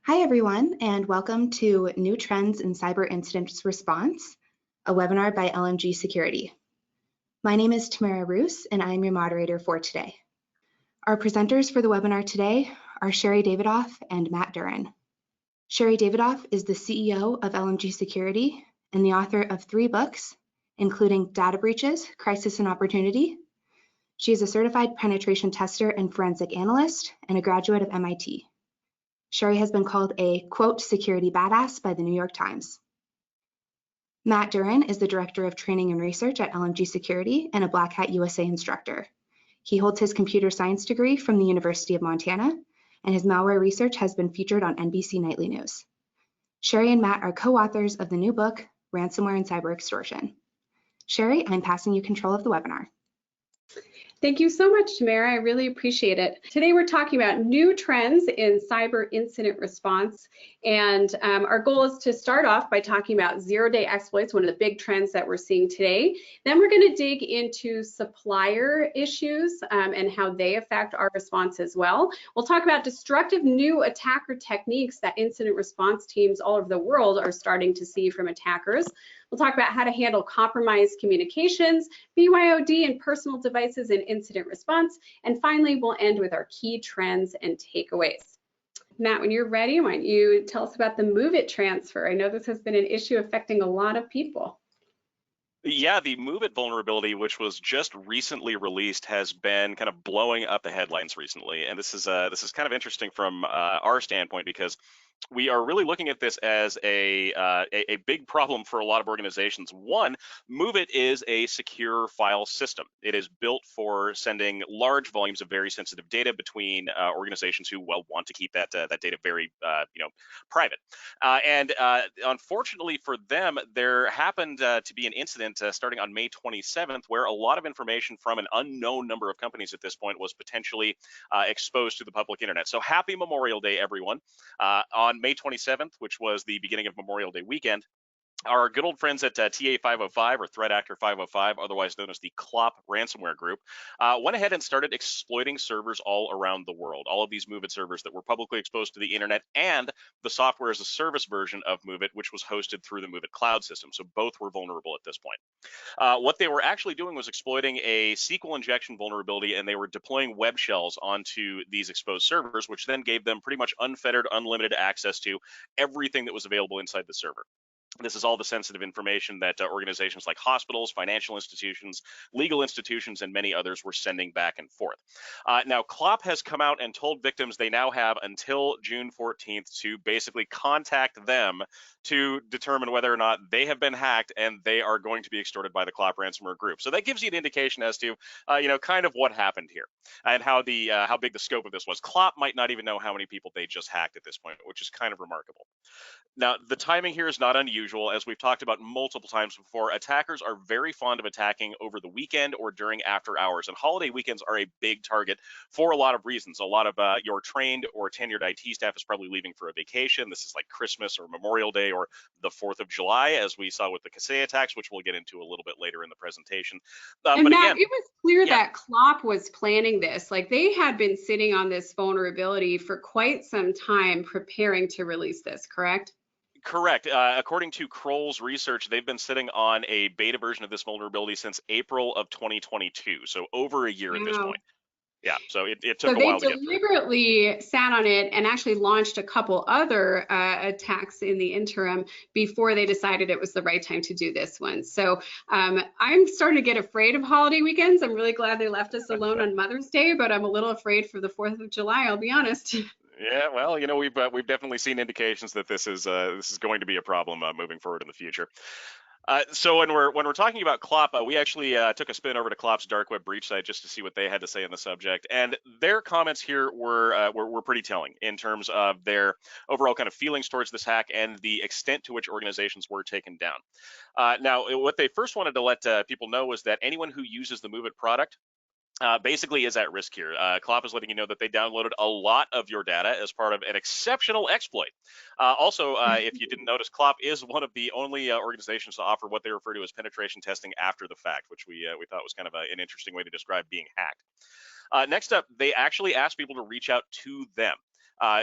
Hi, everyone, and welcome to New Trends in Cyber Incident Response, a webinar by LMG Security. My name is Tamara Roos, and I'm your moderator for today. Our presenters for the webinar today are Sherry Davidoff and Matt Duran. Sherry Davidoff is the CEO of LMG Security and the author of 3 books, including Data Breaches, Crisis and Opportunity. She is a certified penetration tester and forensic analyst and a graduate of MIT. Sherry has been called a, quote, security badass by the New York Times. Matt Duran is the Director of Training and Research at LMG Security and a Black Hat USA instructor. He holds his computer science degree from the University of Montana, and his malware research has been featured on NBC Nightly News. Sherry and Matt are co-authors of the new book, Ransomware and Cyber Extortion. Sherry, I'm passing you control of the webinar. Thank you so much, Tamara. I really appreciate it. Today we're talking about new trends in cyber incident response. And our goal is to start off by talking about zero-day exploits, one of the big trends that we're seeing today. Then we're going to dig into supplier issues and how they affect our response as well. We'll talk about destructive new attacker techniques that incident response teams all over the world are starting to see from attackers. We'll talk about how to handle compromised communications, BYOD and personal devices in incident response. And finally, we'll end with our key trends and takeaways. Matt, when you're ready, why don't you tell us about the MOVEit transfer? I know this has been an issue affecting a lot of people. Yeah, the MOVEit vulnerability, which was just recently released, has been kind of blowing up the headlines recently. And this is kind of interesting from our standpoint because we are really looking at this as a big problem for a lot of organizations. One, MOVEit is a secure file system. It is built for sending large volumes of very sensitive data between organizations who want to keep that data very private. And unfortunately for them, there happened to be an incident starting on May 27th where a lot of information from an unknown number of companies at this point was potentially exposed to the public internet. So happy Memorial Day, everyone. On May 27th, which was the beginning of Memorial Day weekend, our good old friends at TA 505 or Threat Actor 505, otherwise known as the CLOP ransomware group, went ahead and started exploiting servers all around the world. All of these MOVEit servers that were publicly exposed to the internet and the software as a service version of MOVEit, which was hosted through the MOVEit cloud system. So both were vulnerable at this point. What they were actually doing was exploiting a SQL injection vulnerability, and they were deploying web shells onto these exposed servers, which then gave them pretty much unfettered, unlimited access to everything that was available inside the server. This is all the sensitive information that organizations like hospitals, financial institutions, legal institutions, and many others were sending back and forth. Now, CLOP has come out and told victims they now have until June 14th to basically contact them to determine whether or not they have been hacked and they are going to be extorted by the CLOP ransomware group. So that gives you an indication as to, kind of what happened here and how big the scope of this was. CLOP might not even know how many people they just hacked at this point, which is kind of remarkable. Now, the timing here is not unusual. As we've talked about multiple times before, attackers are very fond of attacking over the weekend or during after hours, and holiday weekends are a big target for a lot of reasons. A lot of your trained or tenured IT staff is probably leaving for a vacation. This is like Christmas or Memorial Day or the 4th of July, as we saw with the Kaseya attacks, which we'll get into a little bit later in the presentation. And but Matt, again, it was clear that CLOP was planning this. Like, they had been sitting on this vulnerability for quite some time preparing to release this, correct? Correct. According to Kroll's research, they've been sitting on a beta version of this vulnerability since April of 2022, so over a year at this point. Yeah, so it took a while to get through. So they deliberately sat on it and actually launched a couple other attacks in the interim before they decided it was the right time to do this one. So I'm starting to get afraid of holiday weekends. I'm really glad they left us alone on Mother's Day, but I'm a little afraid for the 4th of July, I'll be honest. Yeah, well, we've definitely seen indications that this is going to be a problem moving forward in the future. So when we're talking about CLOP, we actually took a spin over to CLOP's dark web breach site just to see what they had to say on the subject, and their comments here were pretty telling in terms of their overall kind of feelings towards this hack and the extent to which organizations were taken down. Now, what they first wanted to let people know was that anyone who uses the MOVEit product basically is at risk here. CLOP is letting you know that they downloaded a lot of your data as part of an exceptional exploit. Also, if you didn't notice, CLOP is one of the only organizations to offer what they refer to as penetration testing after the fact, which we thought was kind of an interesting way to describe being hacked. Next up, they actually asked people to reach out to them.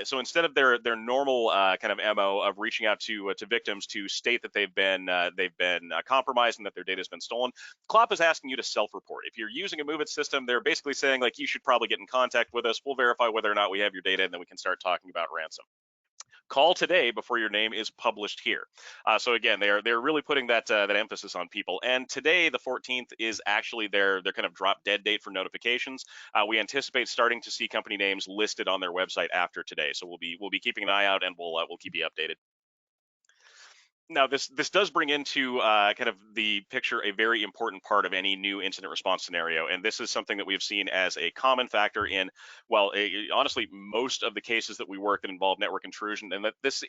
So instead of their normal kind of MO of reaching out to victims to state that they've been compromised and that their data has been stolen, CLOP is asking you to self-report. If you're using a MOVEit system, they're basically saying like you should probably get in contact with us. We'll verify whether or not we have your data, and then we can start talking about ransom. Call today before your name is published here. So again, they're really putting that emphasis on people. And today, the 14th, is actually their kind of drop dead date for notifications. We anticipate starting to see company names listed on their website after today. So we'll be keeping an eye out, and we'll keep you updated. Now, this does bring into kind of the picture a very important part of any new incident response scenario, and this is something that we've seen as a common factor in, well, honestly, most of the cases that we work that involve network intrusion, and that this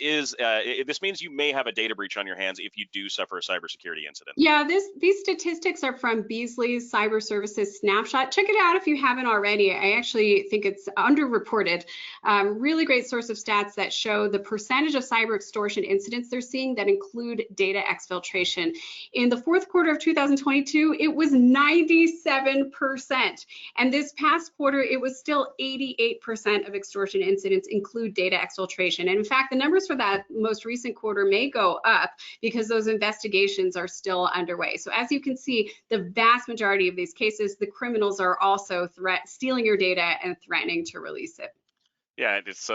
means you may have a data breach on your hands if you do suffer a cybersecurity incident. Yeah, these statistics are from Beasley's Cyber Services Snapshot. Check it out if you haven't already. I actually think it's underreported. Really great source of stats that show the percentage of cyber extortion incidents they're seeing that include data exfiltration. In the fourth quarter of 2022, it was 97%. And this past quarter, it was still 88% of extortion incidents include data exfiltration. And in fact, the numbers for that most recent quarter may go up because those investigations are still underway. So as you can see, the vast majority of these cases, the criminals are also stealing your data and threatening to release it. Yeah, it's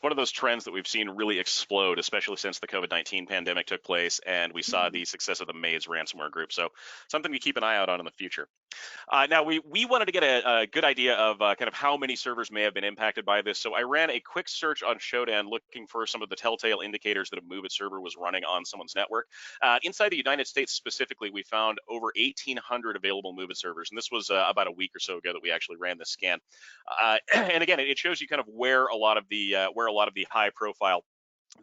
one of those trends that we've seen really explode, especially since the COVID-19 pandemic took place and we saw the success of the Maze ransomware group. So something to keep an eye out on in the future. Now, we wanted to get a good idea of kind of how many servers may have been impacted by this. So I ran a quick search on Shodan looking for some of the telltale indicators that a MOVEit server was running on someone's network. Inside the United States specifically, we found over 1,800 available MOVEit servers. And this was about a week or so ago that we actually ran this scan. And again, it shows you kind of where a lot of the high profile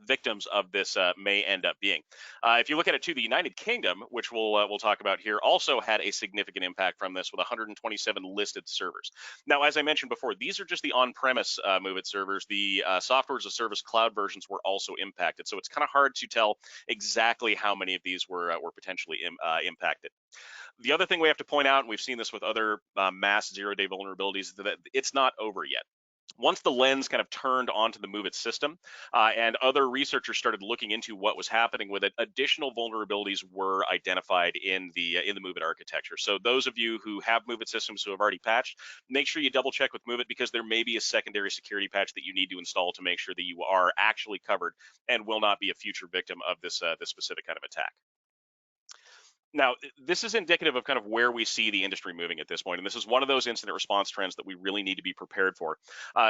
victims of this may end up being. If you look at it too, the United Kingdom, which we'll talk about here, also had a significant impact from this with 127 listed servers. Now, as I mentioned before, these are just the on-premise MOVEit servers. The software as a service cloud versions were also impacted, so it's kind of hard to tell exactly how many of these were potentially impacted. The other thing we have to point out, and we've seen this with other mass zero-day vulnerabilities, is that it's not over yet. Once the lens kind of turned onto the MOVEit system and other researchers started looking into what was happening with it, additional vulnerabilities were identified in the MOVEit architecture. So those of you who have MOVEit systems who have already patched, make sure you double check with MOVEit because there may be a secondary security patch that you need to install to make sure that you are actually covered and will not be a future victim of this specific kind of attack. Now, this is indicative of kind of where we see the industry moving at this point, and this is one of those incident response trends that we really need to be prepared for.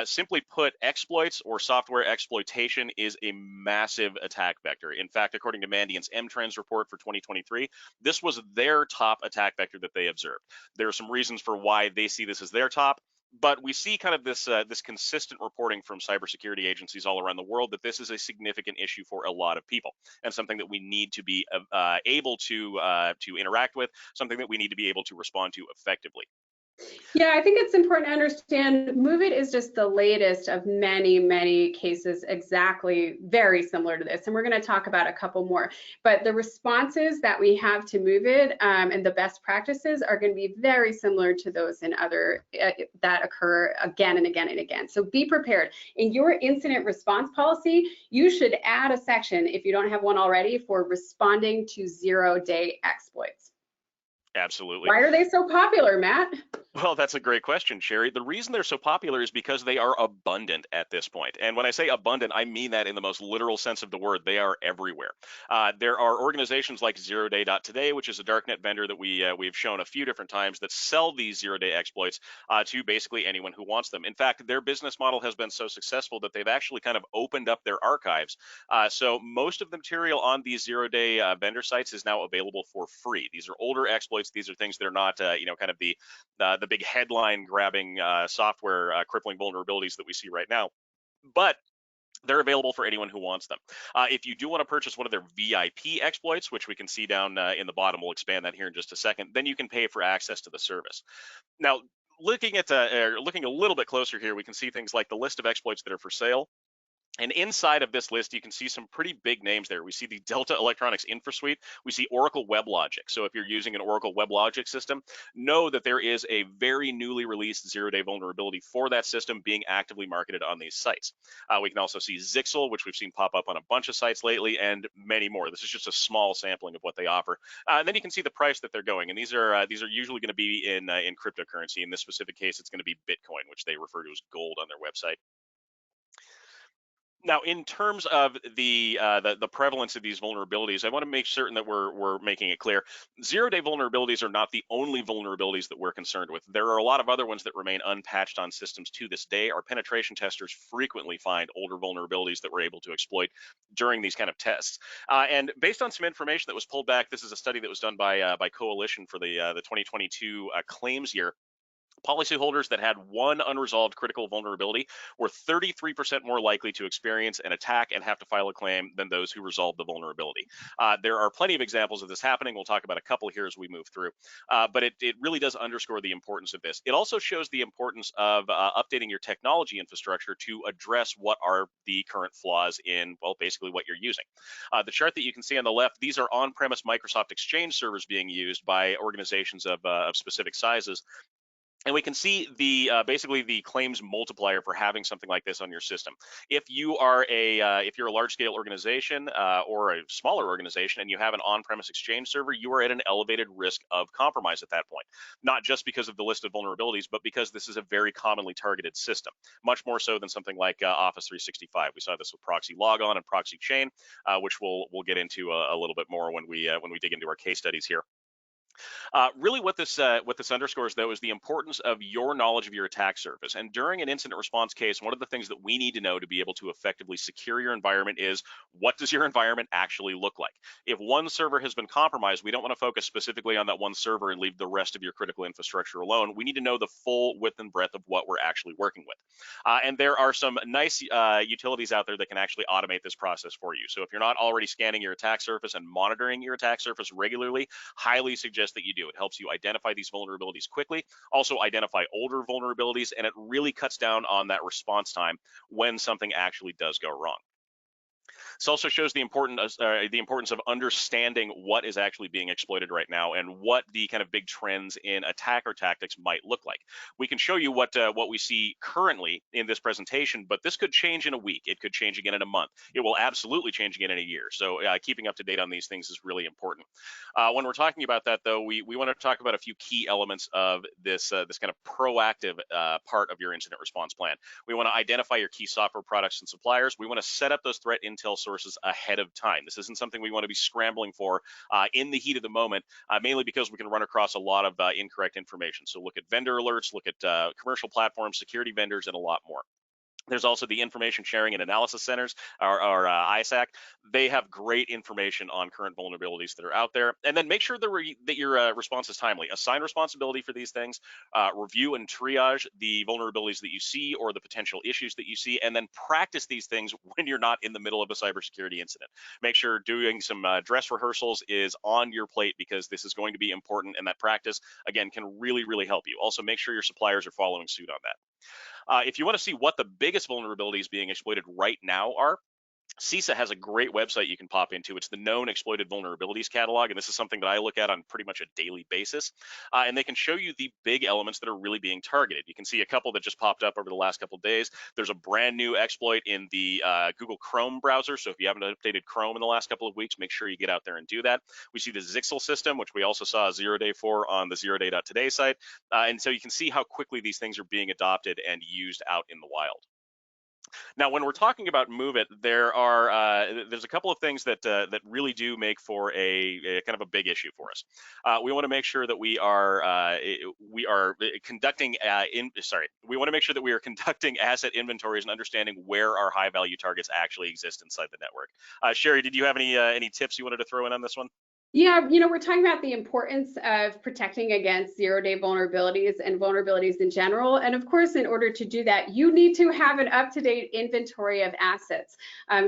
Simply put, exploits or software exploitation is a massive attack vector. In fact, according to Mandiant's M-Trends report for 2023, this was their top attack vector that they observed. There are some reasons for why they see this as their top, but we see kind of this consistent reporting from cybersecurity agencies all around the world that this is a significant issue for a lot of people and something that we need to be able to interact with, something that we need to be able to respond to effectively. Yeah, I think it's important to understand MOVEit is just the latest of many, many cases exactly very similar to this. And we're going to talk about a couple more. But the responses that we have to MOVEit and the best practices are going to be very similar to those in other that occur again and again and again. So be prepared. In your incident response policy, you should add a section, if you don't have one already, for responding to zero-day exploits. Absolutely. Why are they so popular, Matt? Well, that's a great question, Sherry. The reason they're so popular is because they are abundant at this point. And when I say abundant, I mean that in the most literal sense of the word. They are everywhere. There are organizations like zeroday.today, which is a darknet vendor that we've shown a few different times that sell these zero-day exploits to basically anyone who wants them. In fact, their business model has been so successful that they've actually kind of opened up their archives. So most of the material on these zero-day vendor sites is now available for free. These are older exploits. These are things that are not, kind of the big headline grabbing software crippling vulnerabilities that we see right now, but they're available for anyone who wants them. If you do want to purchase one of their VIP exploits, which we can see down in the bottom, we'll expand that here in just a second, then you can pay for access to the service. Now, looking a little bit closer here, we can see things like the list of exploits that are for sale, And inside of this list, you can see some pretty big names there. We see the Delta Electronics InfraSuite. We see Oracle WebLogic. So if you're using an Oracle WebLogic system, know that there is a very newly released zero-day vulnerability for that system being actively marketed on these sites. We can also see Zixel, which we've seen pop up on a bunch of sites lately, and many more. This is just a small sampling of what they offer. And then you can see the price that they're going. And these are usually going to be in cryptocurrency. In this specific case, it's going to be Bitcoin, which they refer to as gold on their website. Now, in terms of the prevalence of these vulnerabilities, I want to make certain that we're making it clear. Zero-day vulnerabilities are not the only vulnerabilities that we're concerned with. There are a lot of other ones that remain unpatched on systems to this day. Our penetration testers frequently find older vulnerabilities that we're able to exploit during these kind of tests. And based on some information that was pulled back, this is a study that was done by Coalition for the 2022 claims year. Policyholders that had one unresolved critical vulnerability were 33% more likely to experience an attack and have to file a claim than those who resolved the vulnerability. There are plenty of examples of this happening. We'll talk about a couple here as we move through, but it really does underscore the importance of this. It also shows the importance of updating your technology infrastructure to address what are the current flaws in, well, basically what you're using. The chart that you can see on the left, these are on-premise Microsoft Exchange servers being used by organizations of specific sizes. And we can see the basically the claims multiplier for having something like this on your system. If you are if you're a large-scale organization or a smaller organization and you have an on-premise Exchange server, you are at an elevated risk of compromise at that point. Not just because of the list of vulnerabilities, but because this is a very commonly targeted system, much more so than something like Office 365. We saw this with Proxy Logon and Proxy Chain, which we'll get into a little bit more when we dig into our case studies here. Really what this underscores, though, is the importance of your knowledge of your attack surface. And during an incident response case, one of the things that we need to know to be able to effectively secure your environment is, what does your environment actually look like? If one server has been compromised, we don't want to focus specifically on that one server and leave the rest of your critical infrastructure alone. We need to know the full width and breadth of what we're actually working with. And there are some nice utilities out there that can actually automate this process for you. So if you're not already scanning your attack surface and monitoring your attack surface regularly, highly suggest that you do. It helps you identify these vulnerabilities quickly, also identify older vulnerabilities, and it really cuts down on that response time when something actually does go wrong. This also shows the importance of understanding what is actually being exploited right now and what the kind of big trends in attacker tactics might look like. We can show you what we see currently in this presentation, but this could change in a week. It could change again in a month. It will absolutely change again in a year. So keeping up to date on these things is really important. When we're talking about that, though, we want to talk about a few key elements of this kind of proactive part of your incident response plan. We want to identify your key software products and suppliers. We want to set up those threat intel sources ahead of time. This isn't something we want to be scrambling for in the heat of the moment, mainly because we can run across a lot of incorrect information. So look at vendor alerts, look at commercial platforms, security vendors, and a lot more. There's also the Information Sharing and Analysis Centers, or ISAC. They have great information on current vulnerabilities that are out there. And then make sure that your response is timely. Assign responsibility for these things, review and triage the vulnerabilities that you see or the potential issues that you see, and then practice these things when you're not in the middle of a cybersecurity incident. Make sure doing some dress rehearsals is on your plate, because this is going to be important, and that practice, again, can really, really help you. Also, make sure your suppliers are following suit on that. If you want to see what the biggest vulnerabilities being exploited right now are, CISA has a great website you can pop into. It's the Known Exploited Vulnerabilities Catalog, and this is something that I look at on pretty much a daily basis. And they can show you the big elements that are really being targeted. You can see a couple that just popped up over the last couple of days. There's a brand new exploit in the Google Chrome browser, so if you haven't updated Chrome in the last couple of weeks, make sure you get out there and do that. We see the Zixel system, which we also saw a zero-day for on the zeroday.today site. And so you can see how quickly these things are being adopted and used out in the wild. Now, when we're talking about Move It, there's a couple of things that really do make for a kind of a big issue for us. We want to make sure that we are conducting asset inventories and understanding where our high value targets actually exist inside the network. Sherry, did you have any tips you wanted to throw in on this one? Yeah, you know, we're talking about the importance of protecting against zero-day vulnerabilities and vulnerabilities in general. And of course, in order to do that, you need to have an up-to-date inventory of assets.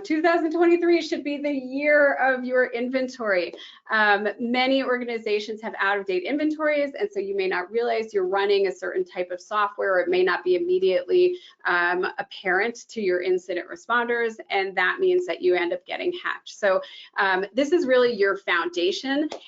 2023 should be the year of your inventory. Many organizations have out-of-date inventories, and so you may not realize you're running a certain type of software, or it may not be immediately apparent to your incident responders, and that means that you end up getting hacked. So this is really your foundation.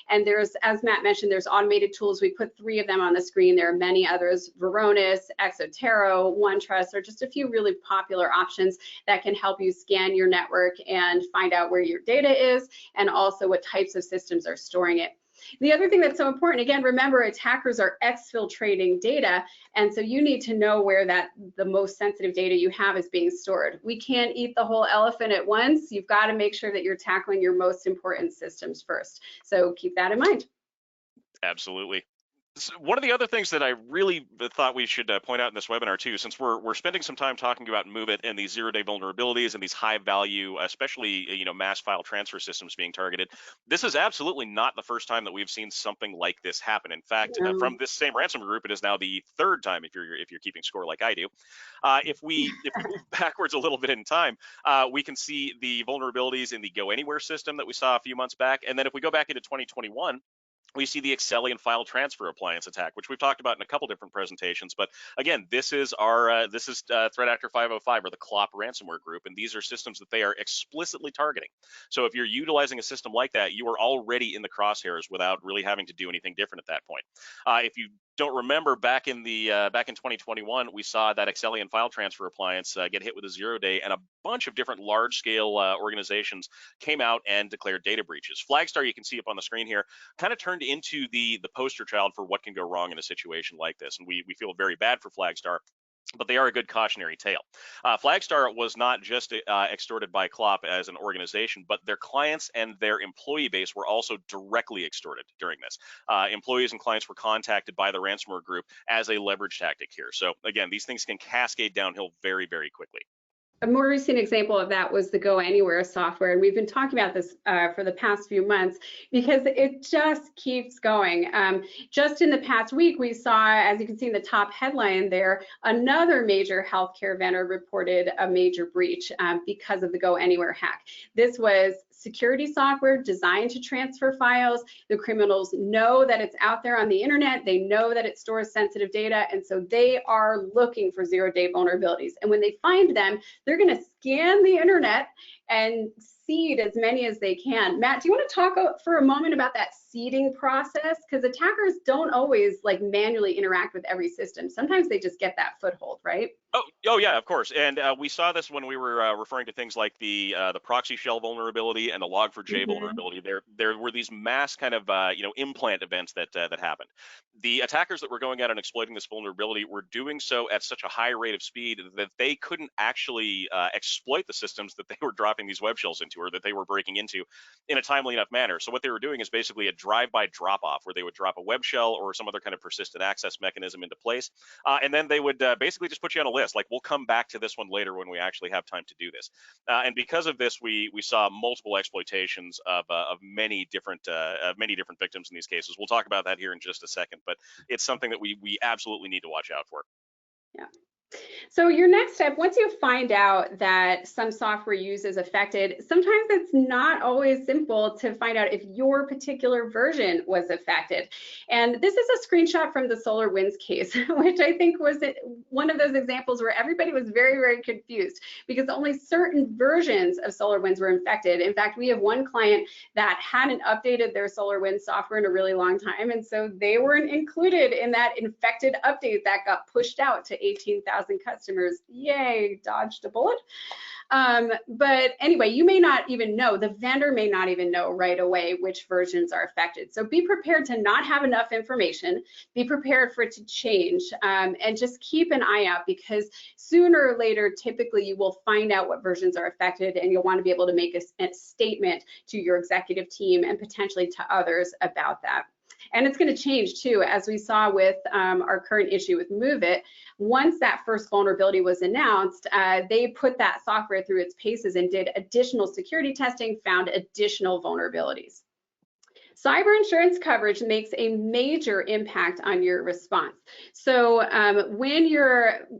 And there's, as Matt mentioned, there's automated tools. We put 3 of them on the screen. There are many others: Varonis, Exotero, OneTrust, are just a few really popular options that can help you scan your network and find out where your data is, and also what types of systems are storing it. The other thing that's so important, again, remember, attackers are exfiltrating data, and so you need to know where the most sensitive data you have is being stored. We can't eat the whole elephant at once. You've got to make sure that you're tackling your most important systems first. So keep that in mind. Absolutely. So one of the other things that I really thought we should point out in this webinar too, since we're spending some time talking about MOVEit and these zero-day vulnerabilities and these high-value, especially mass file transfer systems being targeted, this is absolutely not the first time that we've seen something like this happen. In fact, from this same ransomware group, it is now the 3rd time, if you're keeping score like I do. If we move backwards a little bit in time, we can see the vulnerabilities in the Go Anywhere system that we saw a few months back, and then if we go back into 2021. We see the Excellion file transfer appliance attack, which we've talked about in a couple different presentations. But again, this is our Threat Actor 505, or the CLOP ransomware group, and these are systems that they are explicitly targeting. So if you're utilizing a system like that, you are already in the crosshairs without really having to do anything different at that point. If you don't remember, back in 2021, we saw that Excellion file transfer appliance get hit with a 0-day, and a bunch of different large-scale organizations came out and declared data breaches. Flagstar, you can see up on the screen here, kind of turned into the poster child for what can go wrong in a situation like this, and we feel very bad for Flagstar, but they are a good cautionary tale. Flagstar was not just extorted by CLOP as an organization, but their clients and their employee base were also directly extorted during this. Employees and clients were contacted by the ransomware group as a leverage tactic here. So again, these things can cascade downhill very, very quickly. A more recent example of that was the Go Anywhere software, and we've been talking about this for the past few months because it just keeps going. Just in the past week, we saw, as you can see in the top headline there, another major healthcare vendor reported a major breach because of the Go Anywhere hack. This was security software designed to transfer files. The criminals know that it's out there on the internet. They know that it stores sensitive data, and so they are looking for zero-day vulnerabilities. And when they find them, they're going to scan the internet and seed as many as they can. Matt, do you want to talk for a moment about that seeding process? Because attackers don't always manually interact with every system. Sometimes they just get that foothold, right? Oh yeah, of course. And we saw this when we were referring to things like the proxy shell vulnerability and the log4j vulnerability. There were these mass kind of implant events that happened. The attackers that were going out and exploiting this vulnerability were doing so at such a high rate of speed that they couldn't actually exploit the systems that they were dropping these web shells into, or that they were breaking into, in a timely enough manner. So what they were doing is basically a drive-by drop-off, where they would drop a web shell or some other kind of persistent access mechanism into place, and then they would basically just put you on a list, like, we'll come back to this one later when we actually have time to do this. And because of this, we saw multiple exploitations of many different victims in these cases. We'll talk about that here in just a second, but it's something that we absolutely need to watch out for. Yeah. So your next step, once you find out that some software use is affected, sometimes it's not always simple to find out if your particular version was affected. And this is a screenshot from the SolarWinds case, which I think was one of those examples where everybody was very, very confused because only certain versions of SolarWinds were infected. In fact, we have one client that hadn't updated their SolarWinds software in a really long time, and so they weren't included in that infected update that got pushed out to 18,000 customers. Yay, dodged a bullet. But anyway, you may not even know, the vendor may not even know right away which versions are affected. So be prepared to not have enough information, be prepared for it to change, and just keep an eye out, because sooner or later, typically you will find out what versions are affected, and you'll want to be able to make a statement to your executive team and potentially to others about that. And it's going to change too, as we saw with our current issue with MOVEit. Once that first vulnerability was announced, they put that software through its paces and did additional security testing, found additional vulnerabilities. Cyber insurance coverage makes a major impact on your response. So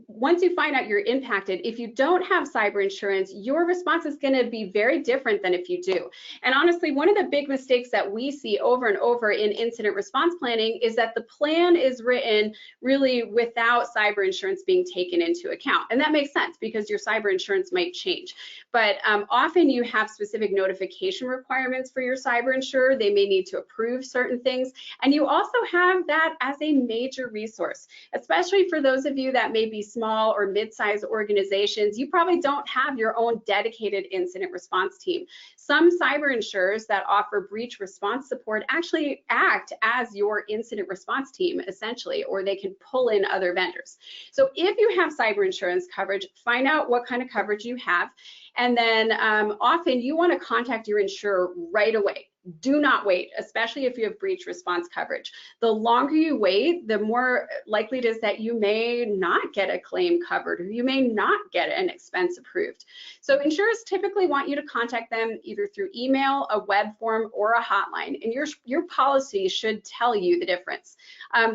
once you find out you're impacted, if you don't have cyber insurance, your response is going to be very different than if you do. And honestly, one of the big mistakes that we see over and over in incident response planning is that the plan is written really without cyber insurance being taken into account. And that makes sense because your cyber insurance might change. But often you have specific notification requirements for your cyber insurer. They may need to approve certain things. And you also have that as a major resource, especially for those of you that may be small or mid-sized organizations. You probably don't have your own dedicated incident response team. Some cyber insurers that offer breach response support actually act as your incident response team, essentially, or they can pull in other vendors. So if you have cyber insurance coverage, find out what kind of coverage you have. And then often you want to contact your insurer right away. Do not wait, especially if you have breach response coverage. The longer you wait, the more likely it is that you may not get a claim covered, or you may not get an expense approved. So insurers typically want you to contact them either through email, a web form, or a hotline, and your policy should tell you the difference.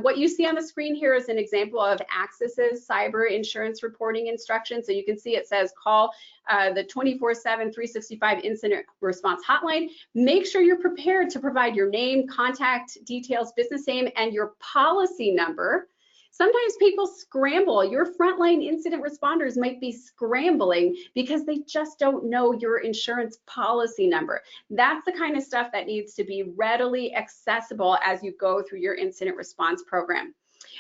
What you see on the screen here is an example of Axis's cyber insurance reporting instructions. So you can see it says call the 24/7, 365 incident response hotline. Make sure you're prepared to provide your name, contact details, business name, and your policy number. Sometimes people scramble. Your frontline incident responders might be scrambling because they just don't know your insurance policy number. That's the kind of stuff that needs to be readily accessible as you go through your incident response program.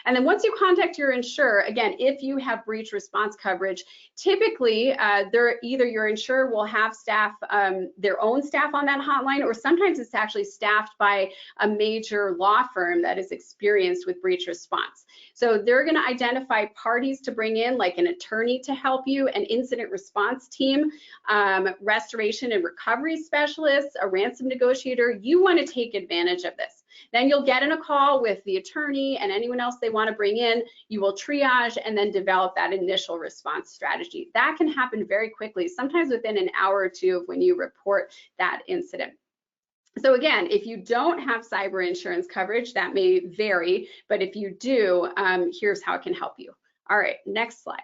And then once you contact your insurer, again, if you have breach response coverage, typically either your insurer will have staff, their own staff on that hotline, or sometimes it's actually staffed by a major law firm that is experienced with breach response. So they're going to identify parties to bring in, like an attorney to help you, an incident response team, restoration and recovery specialists, a ransom negotiator. You want to take advantage of this. Then you'll get in a call with the attorney and anyone else they want to bring in. You will triage and then develop that initial response strategy. That can happen very quickly, sometimes within an hour or two of when you report that incident. So again, if you don't have cyber insurance coverage, that may vary, but if you do, here's how it can help you. All right, next slide.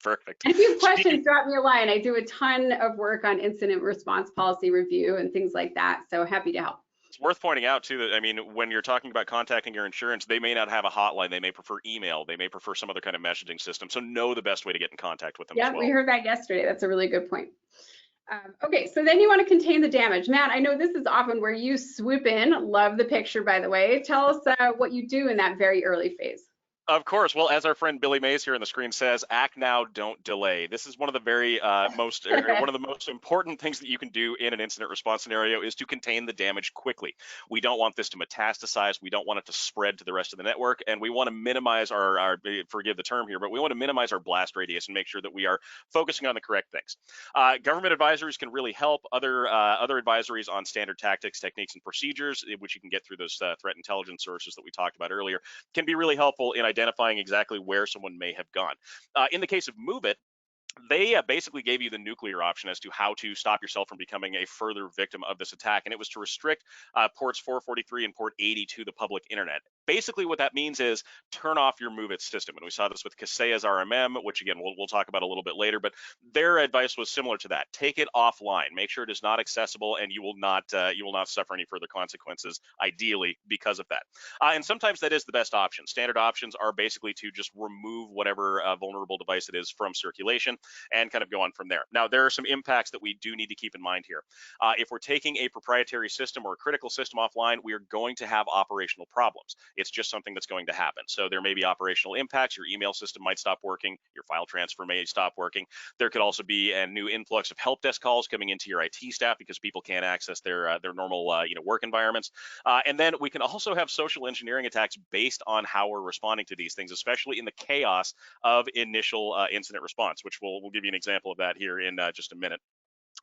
Perfect. And if you have questions, drop me a line. I do a ton of work on incident response policy review and things like that, so happy to help. It's worth pointing out too that, I mean, when you're talking about contacting your insurance, they may not have a hotline. They may prefer email. They may prefer some other kind of messaging system. So know the best way to get in contact with them as well. Yeah, we heard that yesterday. That's a really good point. Okay, so then you want to contain the damage. Matt, I know this is often where you swoop in. Love the picture, by the way. Tell us what you do in that very early phase. Of course. Well, as our friend Billy Mays here on the screen says, act now, don't delay. This is one of the very one of the most important things that you can do in an incident response scenario is to contain the damage quickly. We don't want this to metastasize. We don't want it to spread to the rest of the network, and we want to minimize our forgive the term here, but we want to minimize our blast radius and make sure that we are focusing on the correct things. Government advisories can really help. Other advisories on standard tactics, techniques, and procedures, which you can get through those threat intelligence sources that we talked about earlier, can be really helpful in identifying exactly where someone may have gone. In the case of MoveIt, they basically gave you the nuclear option as to how to stop yourself from becoming a further victim of this attack, and it was to restrict ports 443 and port 80 to the public internet. Basically, what that means is turn off your MoveIt system, and we saw this with Kaseya's RMM, which again we'll talk about a little bit later. But their advice was similar to that: take it offline, make sure it is not accessible, and you will not suffer any further consequences, ideally, because of that. And sometimes that is the best option. Standard options are basically to just remove whatever vulnerable device it is from circulation and kind of go on from there. Now, there are some impacts that we do need to keep in mind here. If we're taking a proprietary system or a critical system offline, we are going to have operational problems. It's just something that's going to happen. So there may be operational impacts. Your email system might stop working. Your file transfer may stop working. There could also be a new influx of help desk calls coming into your IT staff because people can't access their normal work environments. And then we can also have social engineering attacks based on how we're responding to these things, especially in the chaos of initial incident response, which we'll give you an example of that here in just a minute.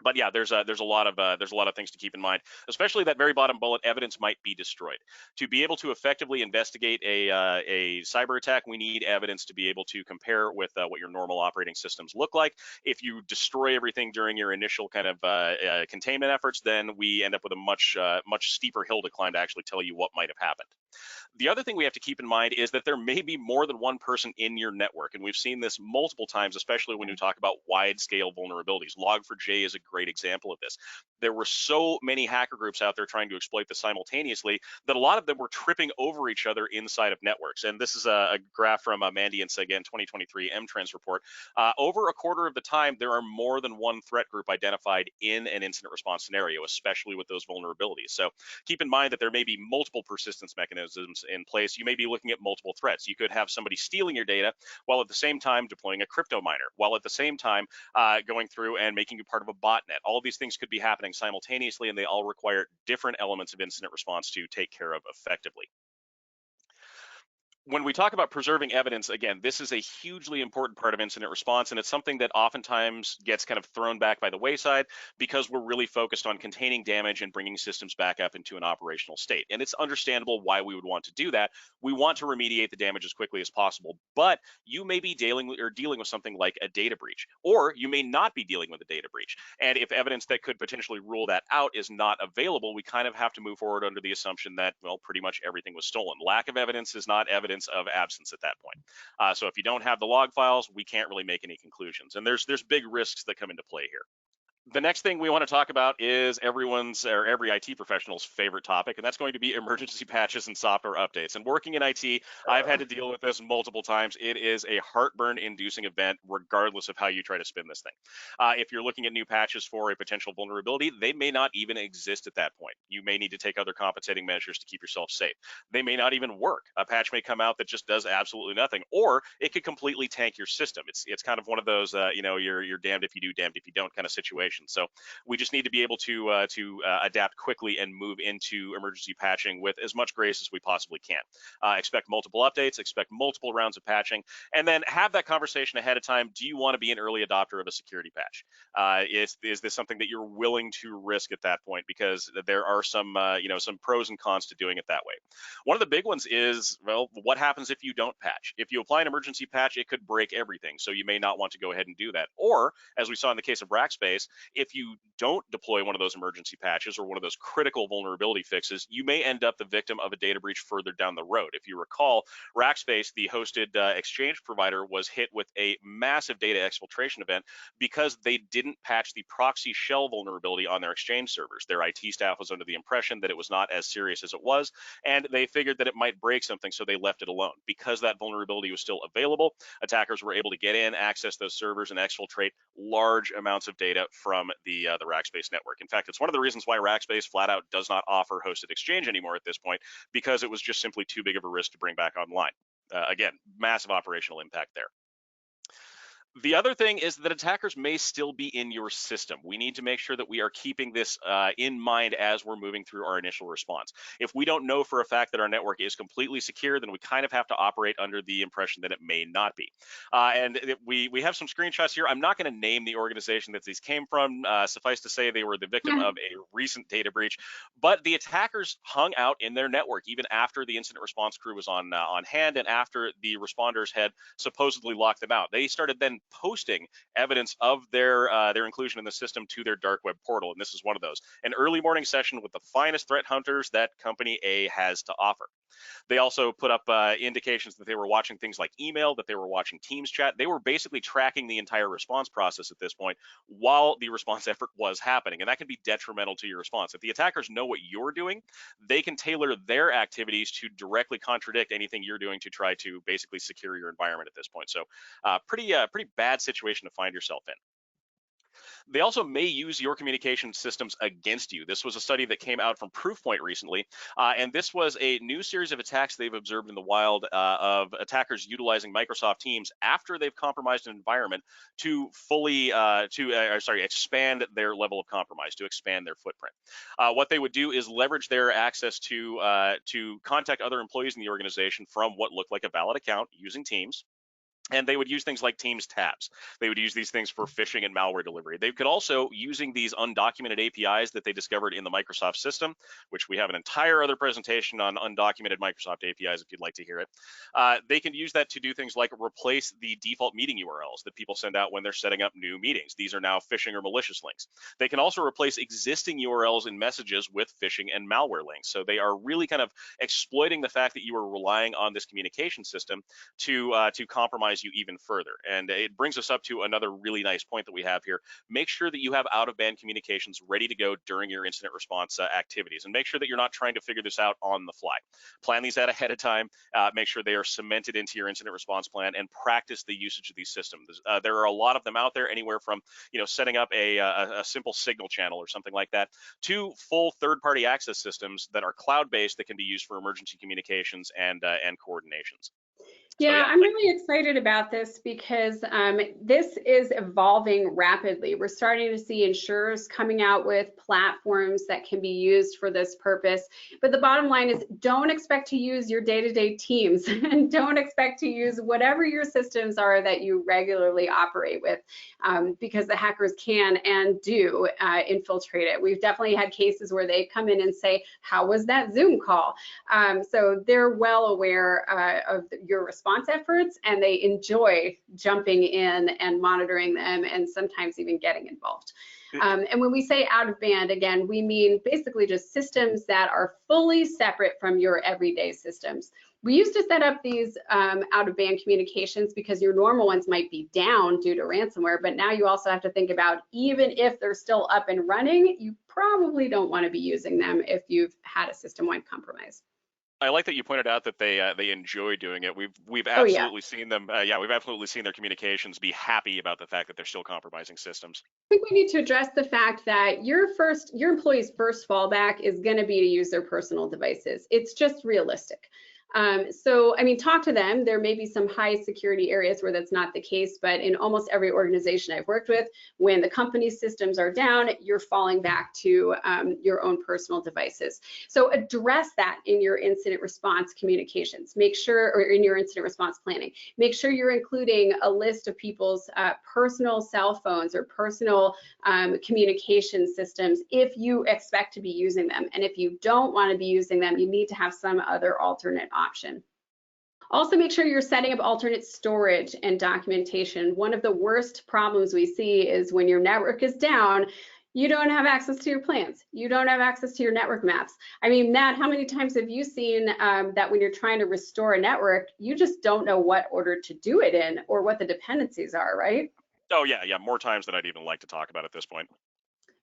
But yeah, there's a lot of things to keep in mind, especially that very bottom bullet. Evidence might be destroyed. To be able to effectively investigate a cyber attack, we need evidence to be able to compare with what your normal operating systems look like. If you destroy everything during your initial kind of containment efforts, then we end up with a much steeper hill to climb to actually tell you what might have happened. The other thing we have to keep in mind is that there may be more than one person in your network, and we've seen this multiple times, especially when you talk about wide-scale vulnerabilities. Log4j is a great example of this. There were so many hacker groups out there trying to exploit this simultaneously that a lot of them were tripping over each other inside of networks. And this is a graph from Mandy and Sagan 2023 M-Trends report. Over a quarter of the time, there are more than one threat group identified in an incident response scenario, especially with those vulnerabilities. So keep in mind that there may be multiple persistence mechanisms in place. You may be looking at multiple threats. You could have somebody stealing your data while at the same time deploying a crypto miner, while at the same time going through and making you part of a botnet. All of these things could be happening simultaneously, and they all require different elements of incident response to take care of effectively. When we talk about preserving evidence, again, this is a hugely important part of incident response, and it's something that oftentimes gets kind of thrown back by the wayside because we're really focused on containing damage and bringing systems back up into an operational state. And it's understandable why we would want to do that. We want to remediate the damage as quickly as possible, but you may be dealing with something like a data breach, or you may not be dealing with a data breach. And if evidence that could potentially rule that out is not available, we kind of have to move forward under the assumption that, well, pretty much everything was stolen. Lack of evidence is not evidence of absence at that point. So if you don't have the log files, we can't really make any conclusions. And there's big risks that come into play here. The next thing we want to talk about is everyone's or every IT professional's favorite topic, and that's going to be emergency patches and software updates. And working in IT, I've had to deal with this multiple times. It is a heartburn-inducing event, regardless of how you try to spin this thing. If you're looking at new patches for a potential vulnerability, they may not even exist at that point. You may need to take other compensating measures to keep yourself safe. They may not even work. A patch may come out that just does absolutely nothing, or it could completely tank your system. It's kind of one of those, you're damned if you do, damned if you don't kind of situation. So we just need to be able to adapt quickly and move into emergency patching with as much grace as we possibly can. Expect multiple updates, expect multiple rounds of patching, and then have that conversation ahead of time. Do you want to be an early adopter of a security patch? Is this something that you're willing to risk at that point? Because there are some pros and cons to doing it that way. One of the big ones is, well, what happens if you don't patch? If you apply an emergency patch, it could break everything. So you may not want to go ahead and do that. Or, as we saw in the case of Rackspace, if you don't deploy one of those emergency patches or one of those critical vulnerability fixes, you may end up the victim of a data breach further down the road. If you recall, Rackspace, the hosted exchange provider, was hit with a massive data exfiltration event because they didn't patch the proxy shell vulnerability on their exchange servers. Their IT staff was under the impression that it was not as serious as it was, and they figured that it might break something, so they left it alone. Because that vulnerability was still available, attackers were able to get in, access those servers, and exfiltrate large amounts of data from the Rackspace network. In fact, it's one of the reasons why Rackspace flat out does not offer hosted exchange anymore at this point, because it was just simply too big of a risk to bring back online. Again, massive operational impact there. The other thing is that attackers may still be in your system. We need to make sure that we are keeping this in mind as we're moving through our initial response. If we don't know for a fact that our network is completely secure, then we kind of have to operate under the impression that it may not be. We have some screenshots here. I'm not going to name the organization that these came from. Suffice to say, they were the victim of a recent data breach, but the attackers hung out in their network even after the incident response crew was on hand and after the responders had supposedly locked them out. They started then posting evidence of their inclusion in the system to their dark web portal, and this is one of those. An early morning session with the finest threat hunters that Company A has to offer. They also put up indications that they were watching things like email, that they were watching Teams chat. They were basically tracking the entire response process at this point while the response effort was happening, and that can be detrimental to your response. If the attackers know what you're doing, they can tailor their activities to directly contradict anything you're doing to try to basically secure your environment at this point. So pretty bad situation to find yourself in. They also may use your communication systems against you. This was a study that came out from Proofpoint recently, and this was a new series of attacks they've observed in the wild of attackers utilizing Microsoft Teams after they've compromised an environment to fully expand their level of compromise, to expand their footprint. What they would do is leverage their access to contact other employees in the organization from what looked like a valid account using Teams. And they would use things like Teams tabs. They would use these things for phishing and malware delivery. They could also, using these undocumented APIs that they discovered in the Microsoft system, which we have an entire other presentation on undocumented Microsoft APIs if you'd like to hear it. They can use that to do things like replace the default meeting URLs that people send out when they're setting up new meetings. These are now phishing or malicious links. They can also replace existing URLs in messages with phishing and malware links. So they are really kind of exploiting the fact that you are relying on this communication system to compromise you even further. And it brings us up to another really nice point that we have here. Make sure that you have out-of-band communications ready to go during your incident response activities, and make sure that you're not trying to figure this out on the fly. Plan these out ahead of time. Make sure they are cemented into your incident response plan, and practice the usage of these systems. There are a lot of them out there, anywhere from setting up a simple signal channel or something like that, to full third-party access systems that are cloud-based that can be used for emergency communications and coordinations. Yeah, I'm really excited about this because this is evolving rapidly. We're starting to see insurers coming out with platforms that can be used for this purpose. But the bottom line is, don't expect to use your day-to-day teams and don't expect to use whatever your systems are that you regularly operate with, because the hackers can and do infiltrate it. We've definitely had cases where they come in and say, how was that Zoom call? So they're well aware of your response efforts, and they enjoy jumping in and monitoring them, and sometimes even getting involved. And when we say out of band, again, we mean basically just systems that are fully separate from your everyday systems. We used to set up these out of band communications because your normal ones might be down due to ransomware, but now you also have to think about, even if they're still up and running, you probably don't want to be using them if you've had a system-wide compromise. I like that you pointed out that they enjoy doing it. We've absolutely seen them. We've absolutely seen their communications be happy about the fact that they're still compromising systems. I think we need to address the fact that your employee's first fallback is going to be to use their personal devices. It's just realistic. So, I mean, talk to them. There may be some high security areas where that's not the case, but in almost every organization I've worked with, when the company's systems are down, you're falling back to your own personal devices. So address that in your incident response communications. Make sure, or in your incident response planning, make sure you're including a list of people's personal cell phones or personal communication systems if you expect to be using them. And if you don't want to be using them, you need to have some other alternate option. Also, make sure you're setting up alternate storage and documentation. One of the worst problems we see is when your network is down, you don't have access to your plans. You don't have access to your network maps. I mean, Matt, how many times have you seen that when you're trying to restore a network, you just don't know what order to do it in or what the dependencies are, right? Oh yeah, more times than I'd even like to talk about at this point.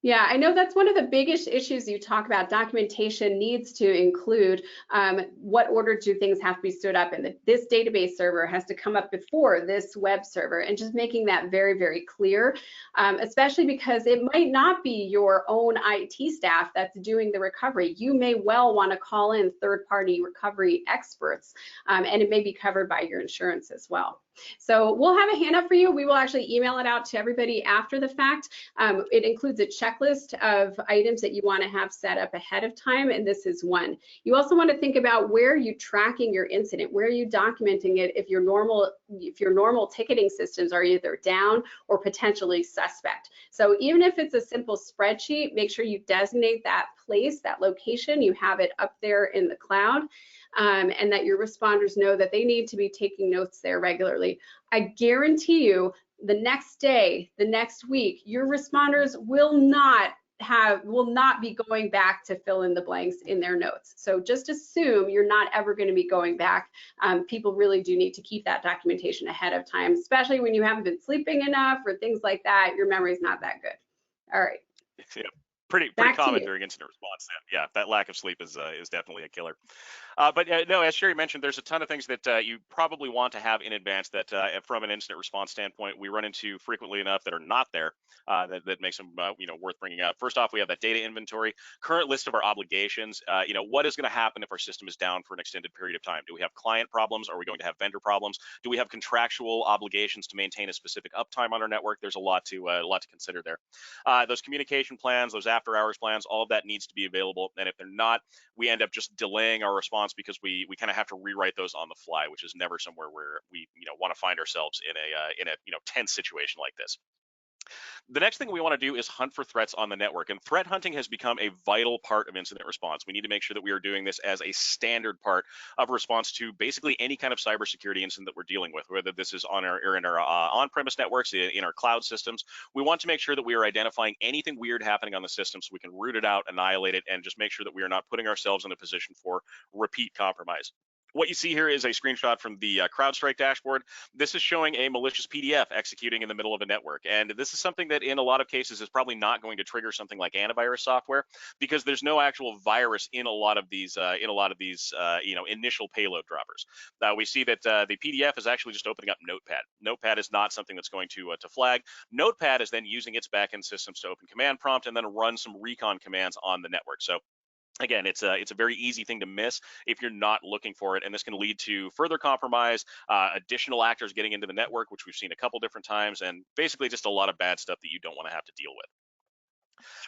Yeah, I know that's one of the biggest issues you talk about. Documentation needs to include what order do things have to be stood up, and this database server has to come up before this web server, and just making that very, very clear, especially because it might not be your own IT staff that's doing the recovery. You may well want to call in third-party recovery experts, and it may be covered by your insurance as well. So we'll have a handout for you. We will actually email it out to everybody after the fact. It includes a checklist of items that you want to have set up ahead of time, and this is one. You also want to think about where are you tracking your incident, where are you documenting it if your normal ticketing systems are either down or potentially suspect. So even if it's a simple spreadsheet, make sure you designate that place, that location, you have it up there in the cloud. And that your responders know that they need to be taking notes there regularly. I guarantee you the next day, the next week, your responders will not be going back to fill in the blanks in their notes. So just assume you're not ever going to be going back. People really do need to keep that documentation ahead of time, especially when you haven't been sleeping enough or things like that. Your memory's not that good. All right. Yeah. Pretty common during incident response. Yeah, that lack of sleep is definitely a killer. But no, as Sherry mentioned, there's a ton of things that you probably want to have in advance that from an incident response standpoint, we run into frequently enough that are not there, that makes them worth bringing up. First off, we have that data inventory, current list of our obligations. What is going to happen if our system is down for an extended period of time? Do we have client problems? Are we going to have vendor problems? Do we have contractual obligations to maintain a specific uptime on our network? There's a lot to consider there. Those communication plans, those after hours plans, all of that needs to be available. And if they're not, we end up just delaying our response because we kind of have to rewrite those on the fly, which is never somewhere where we want to find ourselves in a tense situation like this. The next thing we want to do is hunt for threats on the network, and threat hunting has become a vital part of incident response. We need to make sure that we are doing this as a standard part of response to basically any kind of cybersecurity incident that we're dealing with, whether this is on our on-premise networks, in our cloud systems. We want to make sure that we are identifying anything weird happening on the system so we can root it out, annihilate it, and just make sure that we are not putting ourselves in a position for repeat compromise. What you see here is a screenshot from the CrowdStrike dashboard. This is showing a malicious PDF executing in the middle of a network. And this is something that in a lot of cases is probably not going to trigger something like antivirus software, because there's no actual virus in a lot of these initial payload droppers. We see that the PDF is actually just opening up Notepad. Notepad is not something that's going to flag. Notepad is then using its backend systems to open command prompt and then run some recon commands on the network. So again, it's a very easy thing to miss if you're not looking for it, and this can lead to further compromise, additional actors getting into the network, which we've seen a couple different times, and basically just a lot of bad stuff that you don't want to have to deal with.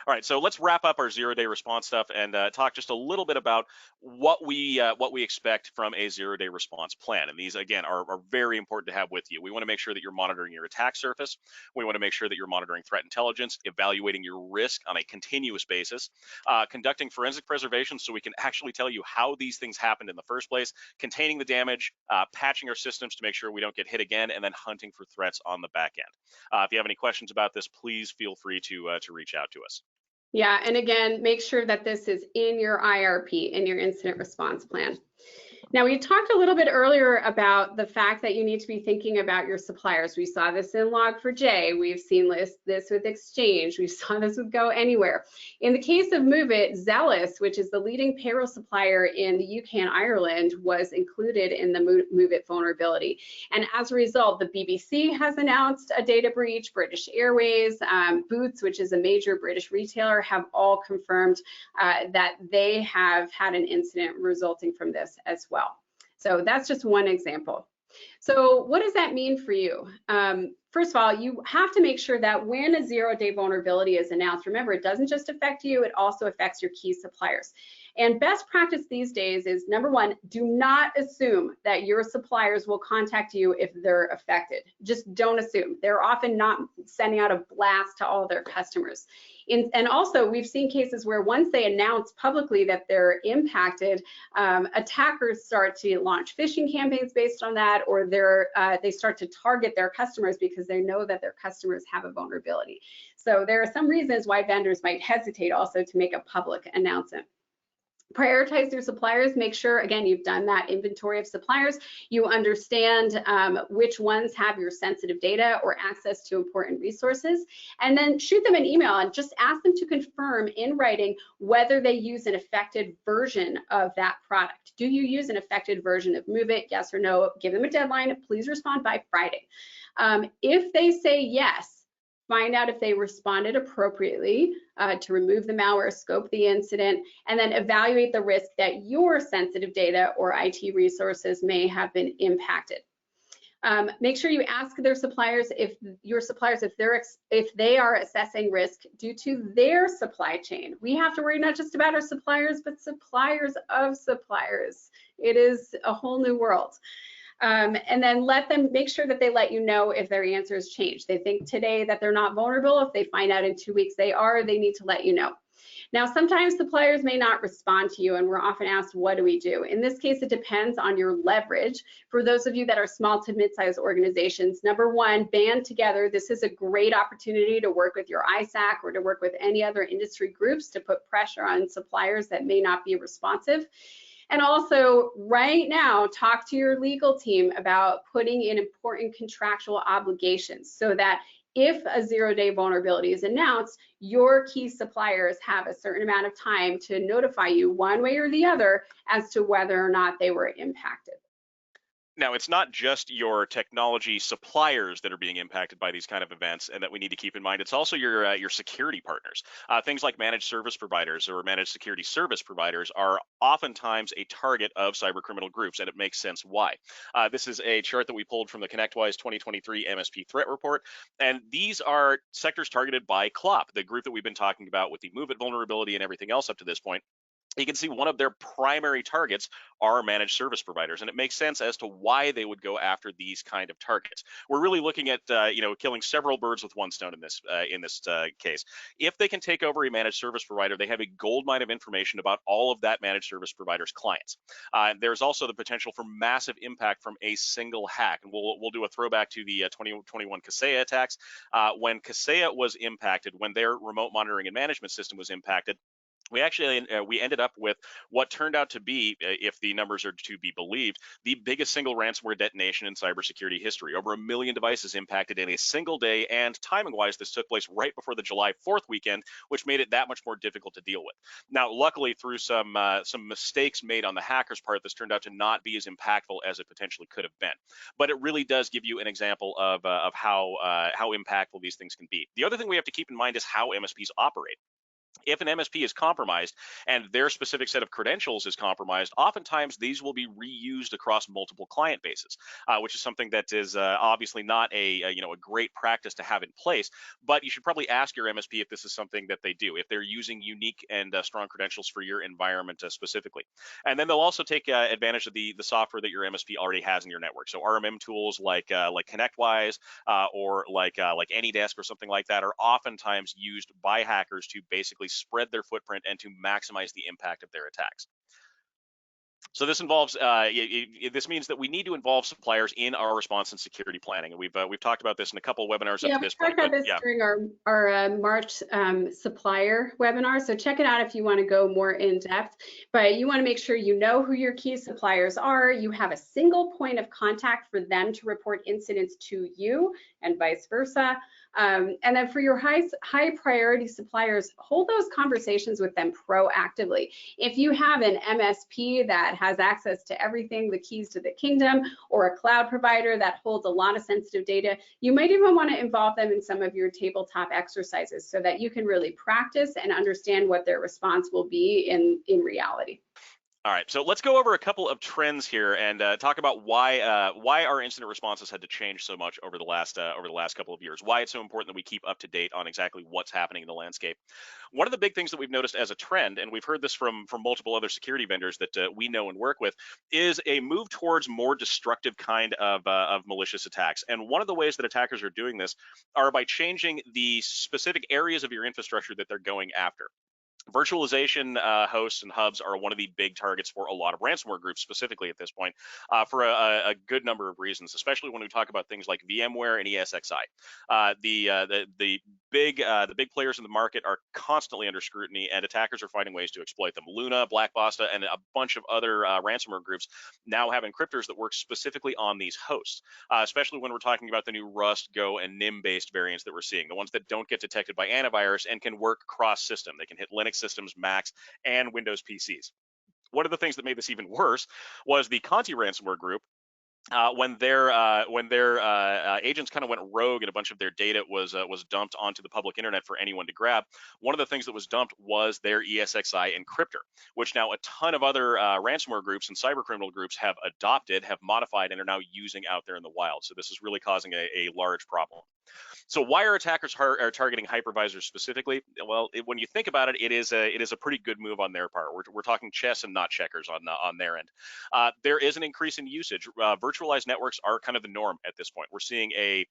All right, so let's wrap up our zero-day response stuff and talk just a little bit about what we expect from a zero-day response plan. And these, again, are very important to have with you. We want to make sure that you're monitoring your attack surface. We want to make sure that you're monitoring threat intelligence, evaluating your risk on a continuous basis, conducting forensic preservation so we can actually tell you how these things happened in the first place, containing the damage, patching our systems to make sure we don't get hit again, and then hunting for threats on the back end. If you have any questions about this, please feel free to reach out to us. Yeah, and again, make sure that this is in your IRP, in your incident response plan. Now, we talked a little bit earlier about the fact that you need to be thinking about your suppliers. We saw this in Log4j. We've seen this with Exchange. We saw this with Go Anywhere. In the case of MOVEit, Zealous, which is the leading payroll supplier in the UK and Ireland, was included in the MOVEit vulnerability. And as a result, the BBC has announced a data breach. British Airways, Boots, which is a major British retailer, have all confirmed that they have had an incident resulting from this as well. So that's just one example. So what does that mean for you? First of all, you have to make sure that when a zero-day vulnerability is announced, remember, it doesn't just affect you, it also affects your key suppliers. And best practice these days is, number one, do not assume that your suppliers will contact you if they're affected. Just don't assume. They're often not sending out a blast to all of their customers. And also, we've seen cases where once they announce publicly that they're impacted, attackers start to launch phishing campaigns based on that, or they start to target their customers because they know that their customers have a vulnerability. So there are some reasons why vendors might hesitate also to make a public announcement. Prioritize your suppliers. Make sure, again, you've done that inventory of suppliers. You understand which ones have your sensitive data or access to important resources, and then shoot them an email and just ask them to confirm in writing whether they use an affected version of that product. Do you use an affected version of MOVEit? Yes or no? Give them a deadline. Please respond by Friday. If they say yes, find out if they responded appropriately to remove the malware, scope the incident, and then evaluate the risk that your sensitive data or IT resources may have been impacted. Make sure you ask their suppliers if they are assessing risk due to their supply chain. We have to worry not just about our suppliers, but suppliers of suppliers. It is a whole new world. And then make sure that they let you know if their answers change. They think today that they're not vulnerable. If they find out in 2 weeks they are, they need to let you know. Now, sometimes suppliers may not respond to you, and we're often asked, what do we do? In this case, it depends on your leverage. For those of you that are small to mid-sized organizations, number one, band together. This is a great opportunity to work with your ISAC or to work with any other industry groups to put pressure on suppliers that may not be responsive. And also, right now, talk to your legal team about putting in important contractual obligations so that if a zero-day vulnerability is announced, your key suppliers have a certain amount of time to notify you one way or the other as to whether or not they were impacted. Now, it's not just your technology suppliers that are being impacted by these kind of events, and that we need to keep in mind. It's also your security partners. Things like managed service providers or managed security service providers are oftentimes a target of cyber criminal groups, and it makes sense why. This is a chart that we pulled from the ConnectWise 2023 MSP threat report, and these are sectors targeted by CLOP, the group that we've been talking about with the MOVEit vulnerability and everything else up to this point. You can see one of their primary targets are managed service providers, and it makes sense as to why they would go after these kind of targets. We're really looking at killing several birds with one stone in this case. If they can take over a managed service provider, they have a goldmine of information about all of that managed service provider's clients. There's also the potential for massive impact from a single hack, and we'll do a throwback to the 2021 Kaseya attacks. When Kaseya was impacted, when their remote monitoring and management system was impacted, we ended up with what turned out to be, if the numbers are to be believed, the biggest single ransomware detonation in cybersecurity history. Over 1 million devices impacted in a single day, and timing-wise, this took place right before the July 4th weekend, which made it that much more difficult to deal with. Now, luckily, through some mistakes made on the hacker's part, this turned out to not be as impactful as it potentially could have been. But it really does give you an example of how impactful these things can be. The other thing we have to keep in mind is how MSPs operate. If an MSP is compromised and their specific set of credentials is compromised, oftentimes these will be reused across multiple client bases, which is something that is obviously not a great practice to have in place. But you should probably ask your MSP if this is something that they do, if they're using unique and strong credentials for your environment specifically. And then they'll also take advantage of the software that your MSP already has in your network. So RMM tools like ConnectWise or like AnyDesk or something like that are oftentimes used by hackers to basically spread their footprint and to maximize the impact of their attacks. So this involves this means that we need to involve suppliers in our response and security planning, and we've talked about this in a couple of webinars up to this point. We talked about this during our March supplier webinar, so check it out if you want to go more in depth. But you want to make sure you know who your key suppliers are. You have a single point of contact for them to report incidents to you, and vice versa. And then for your high priority suppliers, hold those conversations with them proactively. If you have an MSP that has access to everything, the keys to the kingdom, or a cloud provider that holds a lot of sensitive data, you might even want to involve them in some of your tabletop exercises so that you can really practice and understand what their response will be in reality. All right, so let's go over a couple of trends here and talk about why our incident responses had to change so much over the last couple of years. Why it's so important that we keep up to date on exactly what's happening in the landscape. One of the big things that we've noticed as a trend, and we've heard this from multiple other security vendors that we know and work with, is a move towards more destructive kind of malicious attacks. And one of the ways that attackers are doing this are by changing the specific areas of your infrastructure that they're going after. Virtualization hosts and hubs are one of the big targets for a lot of ransomware groups, specifically at this point, for a good number of reasons, especially when we talk about things like VMware and ESXi. The big players in the market are constantly under scrutiny, and attackers are finding ways to exploit them. Luna, Blackbosta, and a bunch of other ransomware groups now have encryptors that work specifically on these hosts, especially when we're talking about the new Rust, Go, and NIM-based variants that we're seeing, the ones that don't get detected by antivirus and can work cross-system. They can hit Linux systems, Macs, and Windows PCs. One of the things that made this even worse was the Conti ransomware group. When their agents kind of went rogue and a bunch of their data was dumped onto the public internet for anyone to grab, one of the things that was dumped was their ESXi encryptor, which now a ton of other ransomware groups and cyber criminal groups have adopted, have modified, and are now using out there in the wild. So this is really causing a large problem. So why are attackers are targeting hypervisors specifically? Well, when you think about it, it is a pretty good move on their part. We're talking chess and not checkers on their end. There is an increase in usage. Virtualized networks are kind of the norm at this point. We're seeing a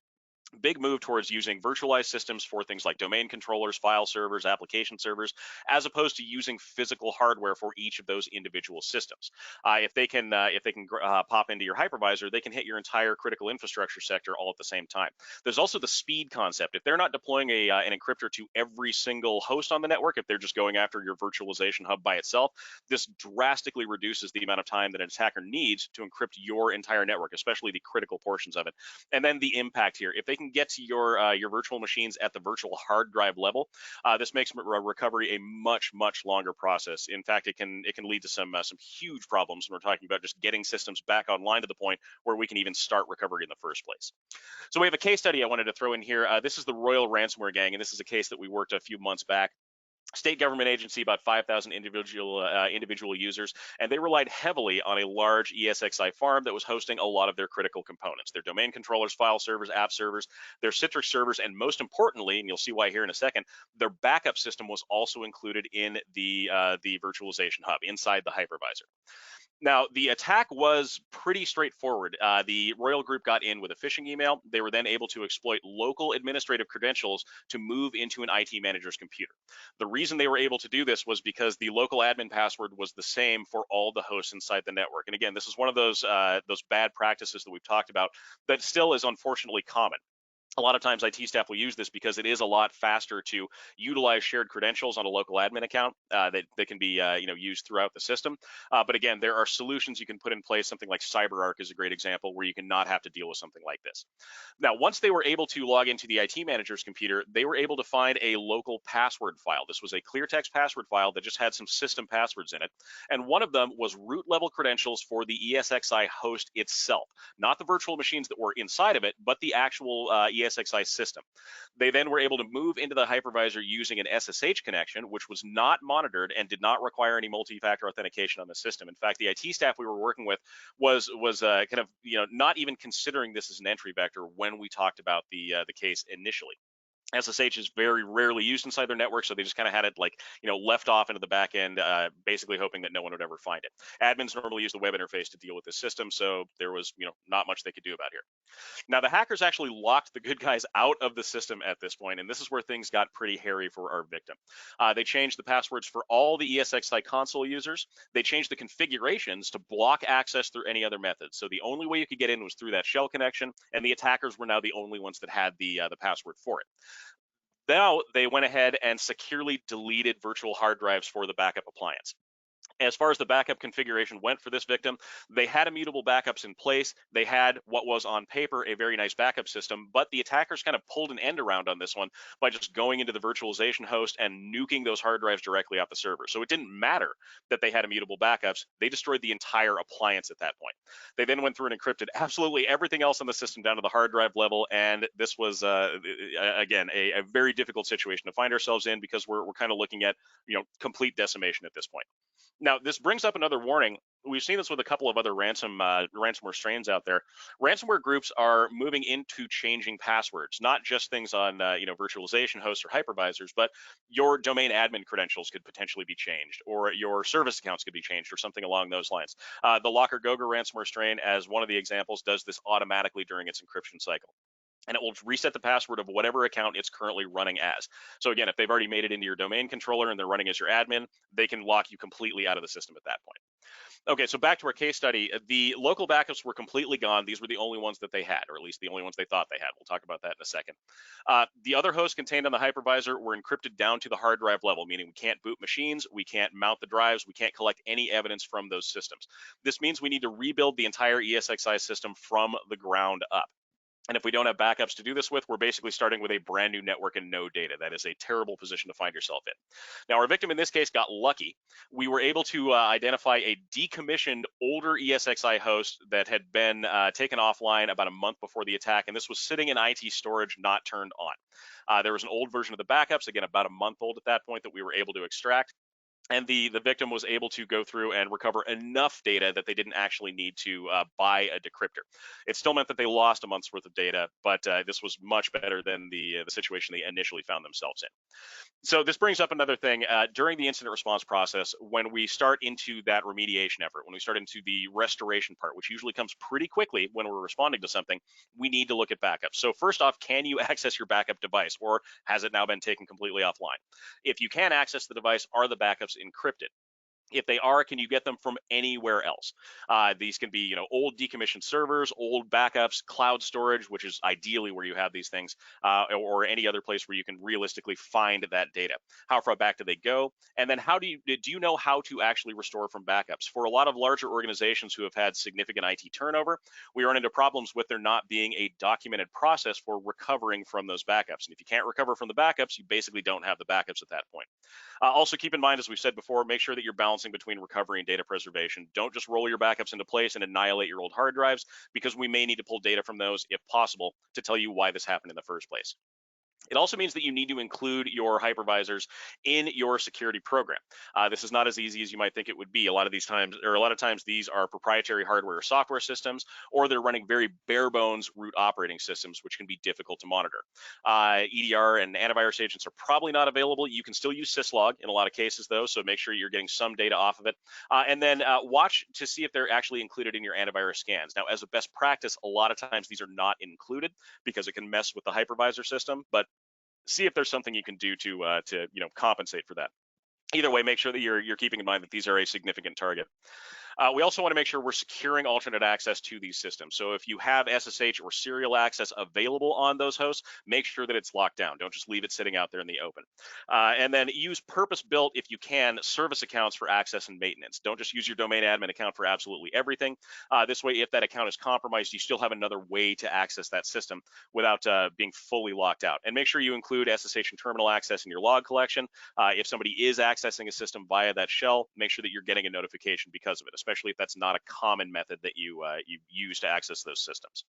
big move towards using virtualized systems for things like domain controllers, file servers, application servers, as opposed to using physical hardware for each of those individual systems. If they can pop into your hypervisor, they can hit your entire critical infrastructure sector all at the same time. There's also the speed concept. If they're not deploying an encryptor to every single host on the network, if they're just going after your virtualization hub by itself, this drastically reduces the amount of time that an attacker needs to encrypt your entire network, especially the critical portions of it. And then the impact here. If they can get to your virtual machines at the virtual hard drive level. This makes recovery a much longer process. In fact, it can lead to some huge problems when we're talking about just getting systems back online to the point where we can even start recovery in the first place. So we have a case study I wanted to throw in here. This is the Royal Ransomware Gang, and this is a case that we worked a few months back. State government agency, about 5,000 individual users, and they relied heavily on a large ESXi farm that was hosting a lot of their critical components, their domain controllers, file servers, app servers, their Citrix servers, and most importantly, and you'll see why here in a second, their backup system was also included in the virtualization hub inside the hypervisor. Now, the attack was pretty straightforward. The Royal Group got in with a phishing email. They were then able to exploit local administrative credentials to move into an IT manager's computer. The reason they were able to do this was because the local admin password was the same for all the hosts inside the network. And again, this is one of those bad practices that we've talked about that still is unfortunately common. A lot of times IT staff will use this because it is a lot faster to utilize shared credentials on a local admin account that can be used throughout the system. But again, there are solutions you can put in place. Something like CyberArk is a great example where you can not have to deal with something like this. Now, once they were able to log into the IT manager's computer, they were able to find a local password file. This was a clear text password file that just had some system passwords in it. And one of them was root level credentials for the ESXi host itself, not the virtual machines that were inside of it, but the actual ESXi system. They then were able to move into the hypervisor using an SSH connection, which was not monitored and did not require any multi-factor authentication on the system. In fact, the IT staff we were working with was kind of not even considering this as an entry vector when we talked about the case initially. SSH is very rarely used inside their network, so they just kind of had it left off into the back end, basically hoping that no one would ever find it. Admins normally use the web interface to deal with the system, so there was not much they could do about here. Now, the hackers actually locked the good guys out of the system at this point, and this is where things got pretty hairy for our victim. They changed the passwords for all the ESXi console users. They changed the configurations to block access through any other method. So the only way you could get in was through that shell connection, and the attackers were now the only ones that had the password for it. Now they went ahead and securely deleted virtual hard drives for the backup appliance. As far as the backup configuration went for this victim, they had immutable backups in place. They had what was on paper a very nice backup system, but the attackers kind of pulled an end around on this one by just going into the virtualization host and nuking those hard drives directly off the server. So it didn't matter that they had immutable backups. They destroyed the entire appliance at that point. They then went through and encrypted absolutely everything else on the system down to the hard drive level, and this was, again, a very difficult situation to find ourselves in because we're kind of looking at complete decimation at this point. Now, this brings up another warning. We've seen this with a couple of other ransomware strains out there. Ransomware groups are moving into changing passwords, not just things on virtualization hosts or hypervisors, but your domain admin credentials could potentially be changed, or your service accounts could be changed, or something along those lines. The Locker Goga ransomware strain, as one of the examples, does this automatically during its encryption cycle. And it will reset the password of whatever account it's currently running as. So again, if they've already made it into your domain controller and they're running as your admin, they can lock you completely out of the system at that point. Okay, so back to our case study. The local backups were completely gone. These were the only ones that they had, or at least the only ones they thought they had. We'll talk about that in a second. The other hosts contained on the hypervisor were encrypted down to the hard drive level, meaning we can't boot machines, we can't mount the drives, we can't collect any evidence from those systems. This means we need to rebuild the entire ESXi system from the ground up. And if we don't have backups to do this with, we're basically starting with a brand new network and no data. That is a terrible position to find yourself in. Now, our victim in this case got lucky. We were able to identify a decommissioned older ESXi host that had been taken offline about a month before the attack, and this was sitting in IT storage, not turned on. There was an old version of the backups, again, about a month old at that point, that we were able to extract. And the victim was able to go through and recover enough data that they didn't actually need to buy a decryptor. It still meant that they lost a month's worth of data, but this was much better than the situation they initially found themselves in. So this brings up another thing. During the incident response process, when we start into that remediation effort, when we start into the restoration part, which usually comes pretty quickly when we're responding to something, we need to look at backups. So first off, can you access your backup device, or has it now been taken completely offline? If you can access the device, are the backups encrypted? If they are, can you get them from anywhere else? These can be, old decommissioned servers, old backups, cloud storage, which is ideally where you have these things, or any other place where you can realistically find that data. How far back do they go? And then do you know how to actually restore from backups? For a lot of larger organizations who have had significant IT turnover, we run into problems with there not being a documented process for recovering from those backups. And if you can't recover from the backups, you basically don't have the backups at that point. Also keep in mind, as we've said before, make sure that you're balancing between recovery and data preservation. Don't just roll your backups into place and annihilate your old hard drives, because we may need to pull data from those if possible to tell you why this happened in the first place. It also means that you need to include your hypervisors in your security program. This is not as easy as you might think it would be. A lot of times these are proprietary hardware or software systems, or they're running very bare bones root operating systems, which can be difficult to monitor. EDR and antivirus agents are probably not available. You can still use syslog in a lot of cases though, so make sure you're getting some data off of it. And then watch to see if they're actually included in your antivirus scans. Now, as a best practice, a lot of times these are not included because it can mess with the hypervisor system, but see if there's something you can do to compensate for that. Either way, make sure that you're keeping in mind that these are a significant target. We also want to make sure we're securing alternate access to these systems. So if you have SSH or serial access available on those hosts, make sure that it's locked down. Don't just leave it sitting out there in the open. And then use purpose-built, if you can, service accounts for access and maintenance. Don't just use your domain admin account for absolutely everything. This way, if that account is compromised, you still have another way to access that system without being fully locked out. And make sure you include SSH and terminal access in your log collection. If somebody is accessing a system via that shell, make sure that you're getting a notification because of it, especially if that's not a common method that you use to access those systems.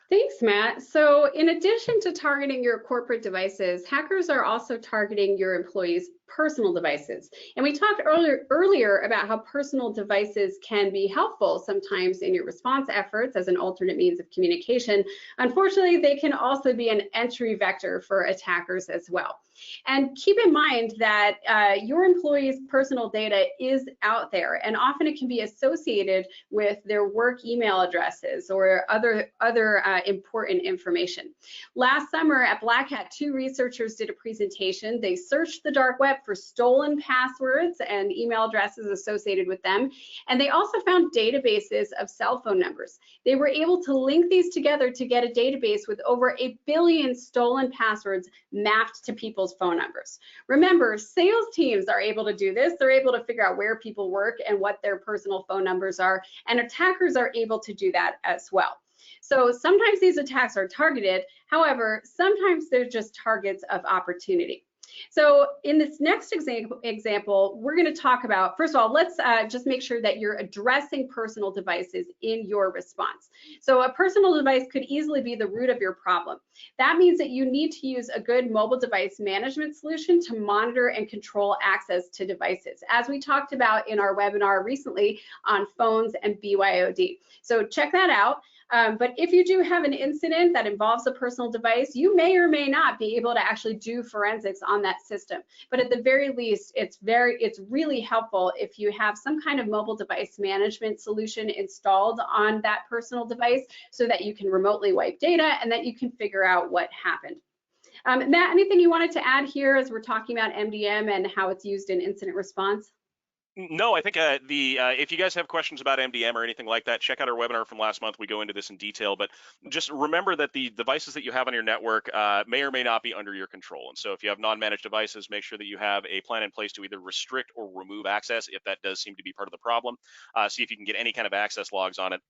Thanks, Matt. So in addition to targeting your corporate devices, hackers are also targeting your employees' personal devices. And we talked earlier about how personal devices can be helpful sometimes in your response efforts as an alternate means of communication. Unfortunately, they can also be an entry vector for attackers as well. And keep in mind that your employees' personal data is out there, and often it can be associated with their work email addresses or other important information. Last summer at Black Hat, 2 researchers did a presentation. They searched the dark web for stolen passwords and email addresses associated with them, and they also found databases of cell phone numbers. They were able to link these together to get a database with over 1 billion stolen passwords mapped to people's phone numbers. Remember, sales teams are able to do this. They're able to figure out where people work and what their personal phone numbers are, and attackers are able to do that as well. So sometimes these attacks are targeted. However, sometimes they're just targets of opportunity. So in this next example, we're going to talk about, first of all, let's just make sure that you're addressing personal devices in your response. So a personal device could easily be the root of your problem. That means that you need to use a good mobile device management solution to monitor and control access to devices, as we talked about in our webinar recently on phones and BYOD. So check that out. But if you do have an incident that involves a personal device, you may or may not be able to actually do forensics on that system. But at the very least, it's really helpful if you have some kind of mobile device management solution installed on that personal device so that you can remotely wipe data and that you can figure out what happened. Matt, anything you wanted to add here as we're talking about MDM and how it's used in incident response? No, I think if you guys have questions about MDM or anything like that, check out our webinar from last month. We go into this in detail, but just remember that the devices that you have on your network may or may not be under your control. And so if you have non-managed devices, make sure that you have a plan in place to either restrict or remove access if that does seem to be part of the problem. See if you can get any kind of access logs on it.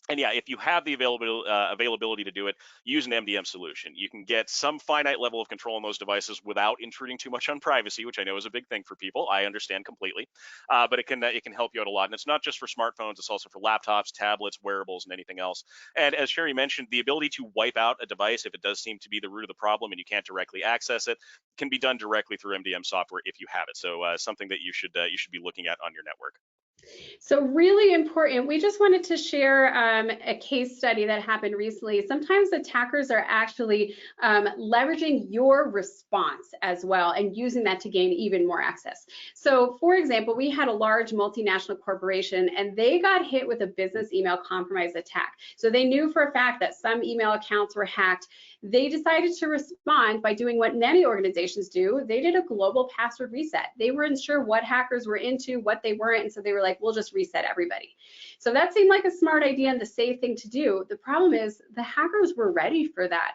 And yeah, if you have the availability to do it, use an MDM solution. You can get some finite level of control on those devices without intruding too much on privacy, which I know is a big thing for people. I understand completely, but it can help you out a lot. And it's not just for smartphones; it's also for laptops, tablets, wearables, and anything else. And as Sherry mentioned, the ability to wipe out a device if it does seem to be the root of the problem and you can't directly access it can be done directly through MDM software if you have it. So something that you should be looking at on your network. So really important, we just wanted to share a case study that happened recently. Sometimes attackers are actually leveraging your response as well and using that to gain even more access. So for example, we had a large multinational corporation and they got hit with a business email compromise attack. So they knew for a fact that some email accounts were hacked. They decided to respond by doing what many organizations do. They did a global password reset. They weren't sure what hackers were into, what they weren't, and so they were like, we'll just reset everybody. So that seemed like a smart idea and the safe thing to do. The problem is the hackers were ready for that.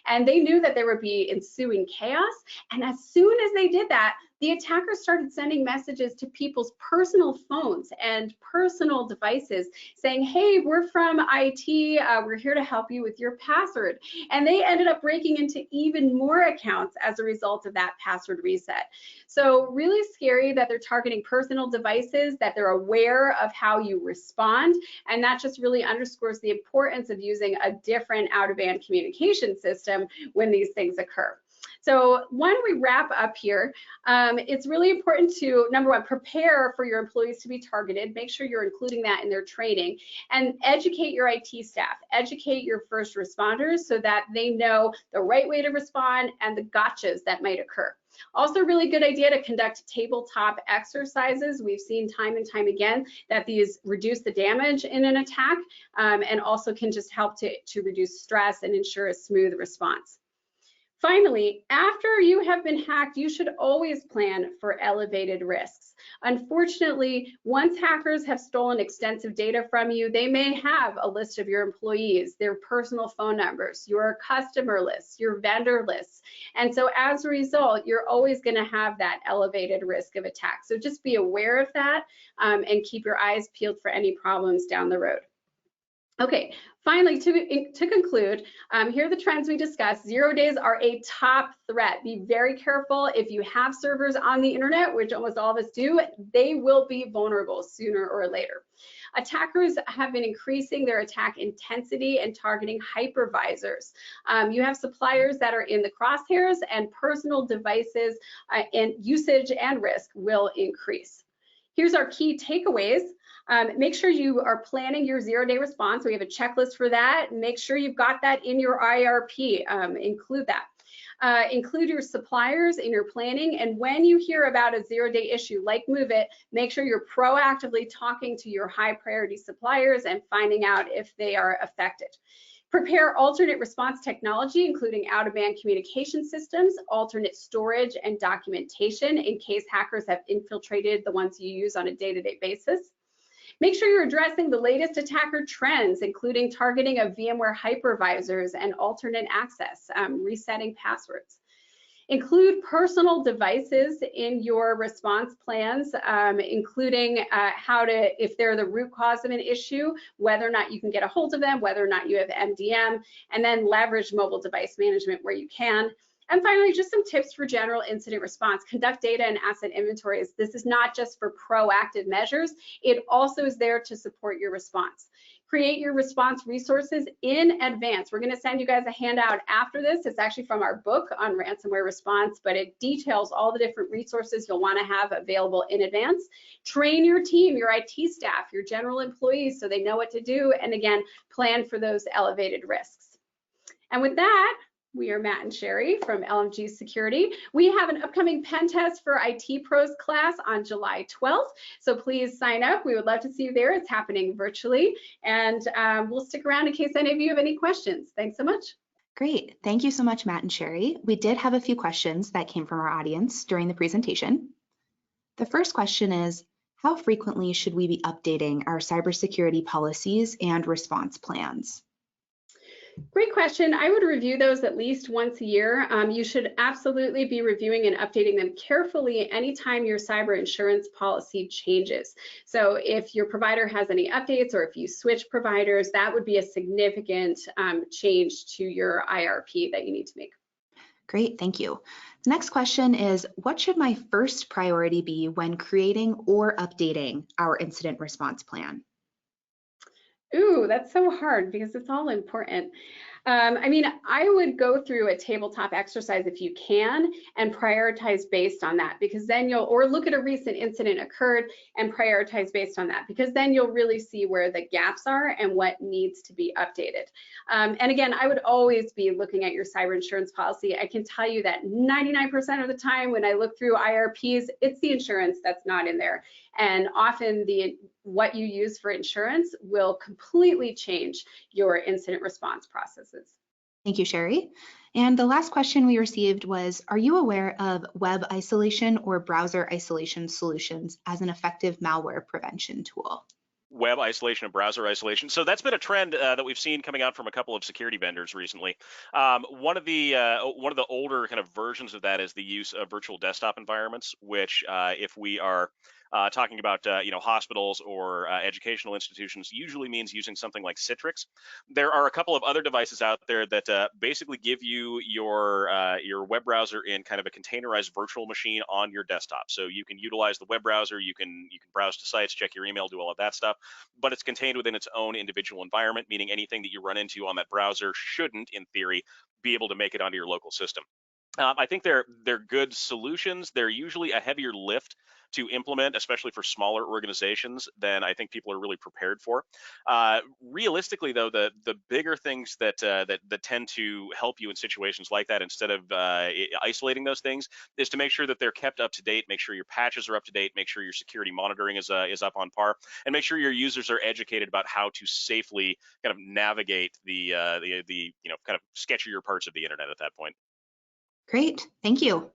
And they knew that there would be ensuing chaos. And as soon as they did that, the attackers started sending messages to people's personal phones and personal devices saying, hey, we're from IT, we're here to help you with your password. And they ended up breaking into even more accounts as a result of that password reset. So really scary that they're targeting personal devices, that they're aware of how you respond, and that just really underscores the importance of using a different out-of-band communication system when these things occur. So when we wrap up here, it's really important to, number one, prepare for your employees to be targeted. Make sure you're including that in their training, and educate your IT staff, educate your first responders so that they know the right way to respond and the gotchas that might occur. Also, really good idea to conduct tabletop exercises. We've seen time and time again that these reduce the damage in an attack and also can just help to reduce stress and ensure a smooth response. Finally, after you have been hacked, you should always plan for elevated risks. Unfortunately, once hackers have stolen extensive data from you, they may have a list of your employees, their personal phone numbers, your customer lists, your vendor lists. And so as a result, you're always going to have that elevated risk of attack. So just be aware of that and keep your eyes peeled for any problems down the road. Okay, finally, to conclude, here are the trends we discussed. 0 days are a top threat. Be very careful. If you have servers on the internet, which almost all of us do, they will be vulnerable sooner or later. Attackers have been increasing their attack intensity and targeting hypervisors. You have suppliers that are in the crosshairs, and personal devices and usage and risk will increase. Here's our key takeaways. Make sure you are planning your 0-day response. We have a checklist for that. Make sure you've got that in your IRP. Include that. Include your suppliers in your planning. And when you hear about a 0-day issue like MOVEit, make sure you're proactively talking to your high priority suppliers and finding out if they are affected. Prepare alternate response technology, including out-of-band communication systems, alternate storage and documentation in case hackers have infiltrated the ones you use on a day-to-day basis. Make sure you're addressing the latest attacker trends, including targeting of VMware hypervisors and alternate access, resetting passwords. Include personal devices in your response plans, including if they're the root cause of an issue, whether or not you can get a hold of them, whether or not you have MDM, and then leverage mobile device management where you can. And finally, just some tips for general incident response. Conduct data and asset inventories. This is not just for proactive measures, it also is there to support your response. Create your response resources in advance. We're going to send you guys a handout after this. It's actually from our book on ransomware response, but it details all the different resources you'll want to have available in advance. Train your team, your IT staff, your general employees so they know what to do, and again, plan for those elevated risks. And with that, we are Matt and Sherry from LMG Security. We have an upcoming pen test for IT pros class on July 12th, so please sign up. We would love to see you there. It's happening virtually, and we'll stick around in case any of you have any questions. Thanks so much. Great. Thank you so much, Matt and Sherry. We did have a few questions that came from our audience during the presentation. The first question is, how frequently should we be updating our cybersecurity policies and response plans? Great question. I would review those at least once a year. You should absolutely be reviewing and updating them carefully anytime your cyber insurance policy changes. So if your provider has any updates or if you switch providers, that would be a significant change to your IRP that you need to make. Great, thank you. The next question is, what should my first priority be when creating or updating our incident response plan? Ooh, that's so hard because it's all important. I mean, I would go through a tabletop exercise if you can and prioritize based on that, because then or look at a recent incident occurred and prioritize based on that, because then you'll really see where the gaps are and what needs to be updated. And again, I would always be looking at your cyber insurance policy. I can tell you that 99% of the time when I look through IRPs, it's the insurance that's not in there. And often what you use for insurance will completely change your incident response processes. Thank you, Sherry. And the last question we received was, are you aware of web isolation or browser isolation solutions as an effective malware prevention tool? Web isolation and browser isolation. So that's been a trend that we've seen coming out from a couple of security vendors recently. One of the older kind of versions of that is the use of virtual desktop environments, which if we are talking about hospitals or educational institutions, usually means using something like Citrix. There are a couple of other devices out there that basically give you your web browser in kind of a containerized virtual machine on your desktop. So you can utilize the web browser, you can browse to sites, check your email, do all of that stuff, but it's contained within its own individual environment, meaning anything that you run into on that browser shouldn't, in theory, be able to make it onto your local system. I think they're good solutions. They're usually a heavier lift to implement, especially for smaller organizations, than I think people are really prepared for. Realistically, though, the bigger things that tend to help you in situations like that, instead of isolating those things, is to make sure that they're kept up to date, make sure your patches are up to date, make sure your security monitoring is up on par, and make sure your users are educated about how to safely kind of navigate the kind of sketchier parts of the internet at that point. Great, thank you.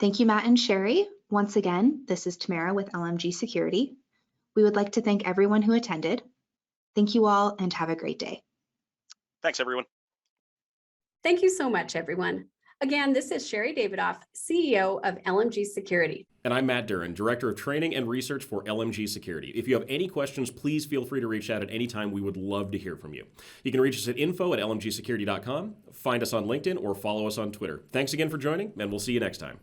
Thank you, Matt and Sherry. Once again, this is Tamara with LMG Security. We would like to thank everyone who attended. Thank you all and have a great day. Thanks, everyone. Thank you so much, everyone. Again, this is Sherry Davidoff, CEO of LMG Security. And I'm Matt Duran, Director of Training and Research for LMG Security. If you have any questions, please feel free to reach out at any time. We would love to hear from you. You can reach us at info@lmgsecurity.com, find us on LinkedIn, or follow us on Twitter. Thanks again for joining, and we'll see you next time.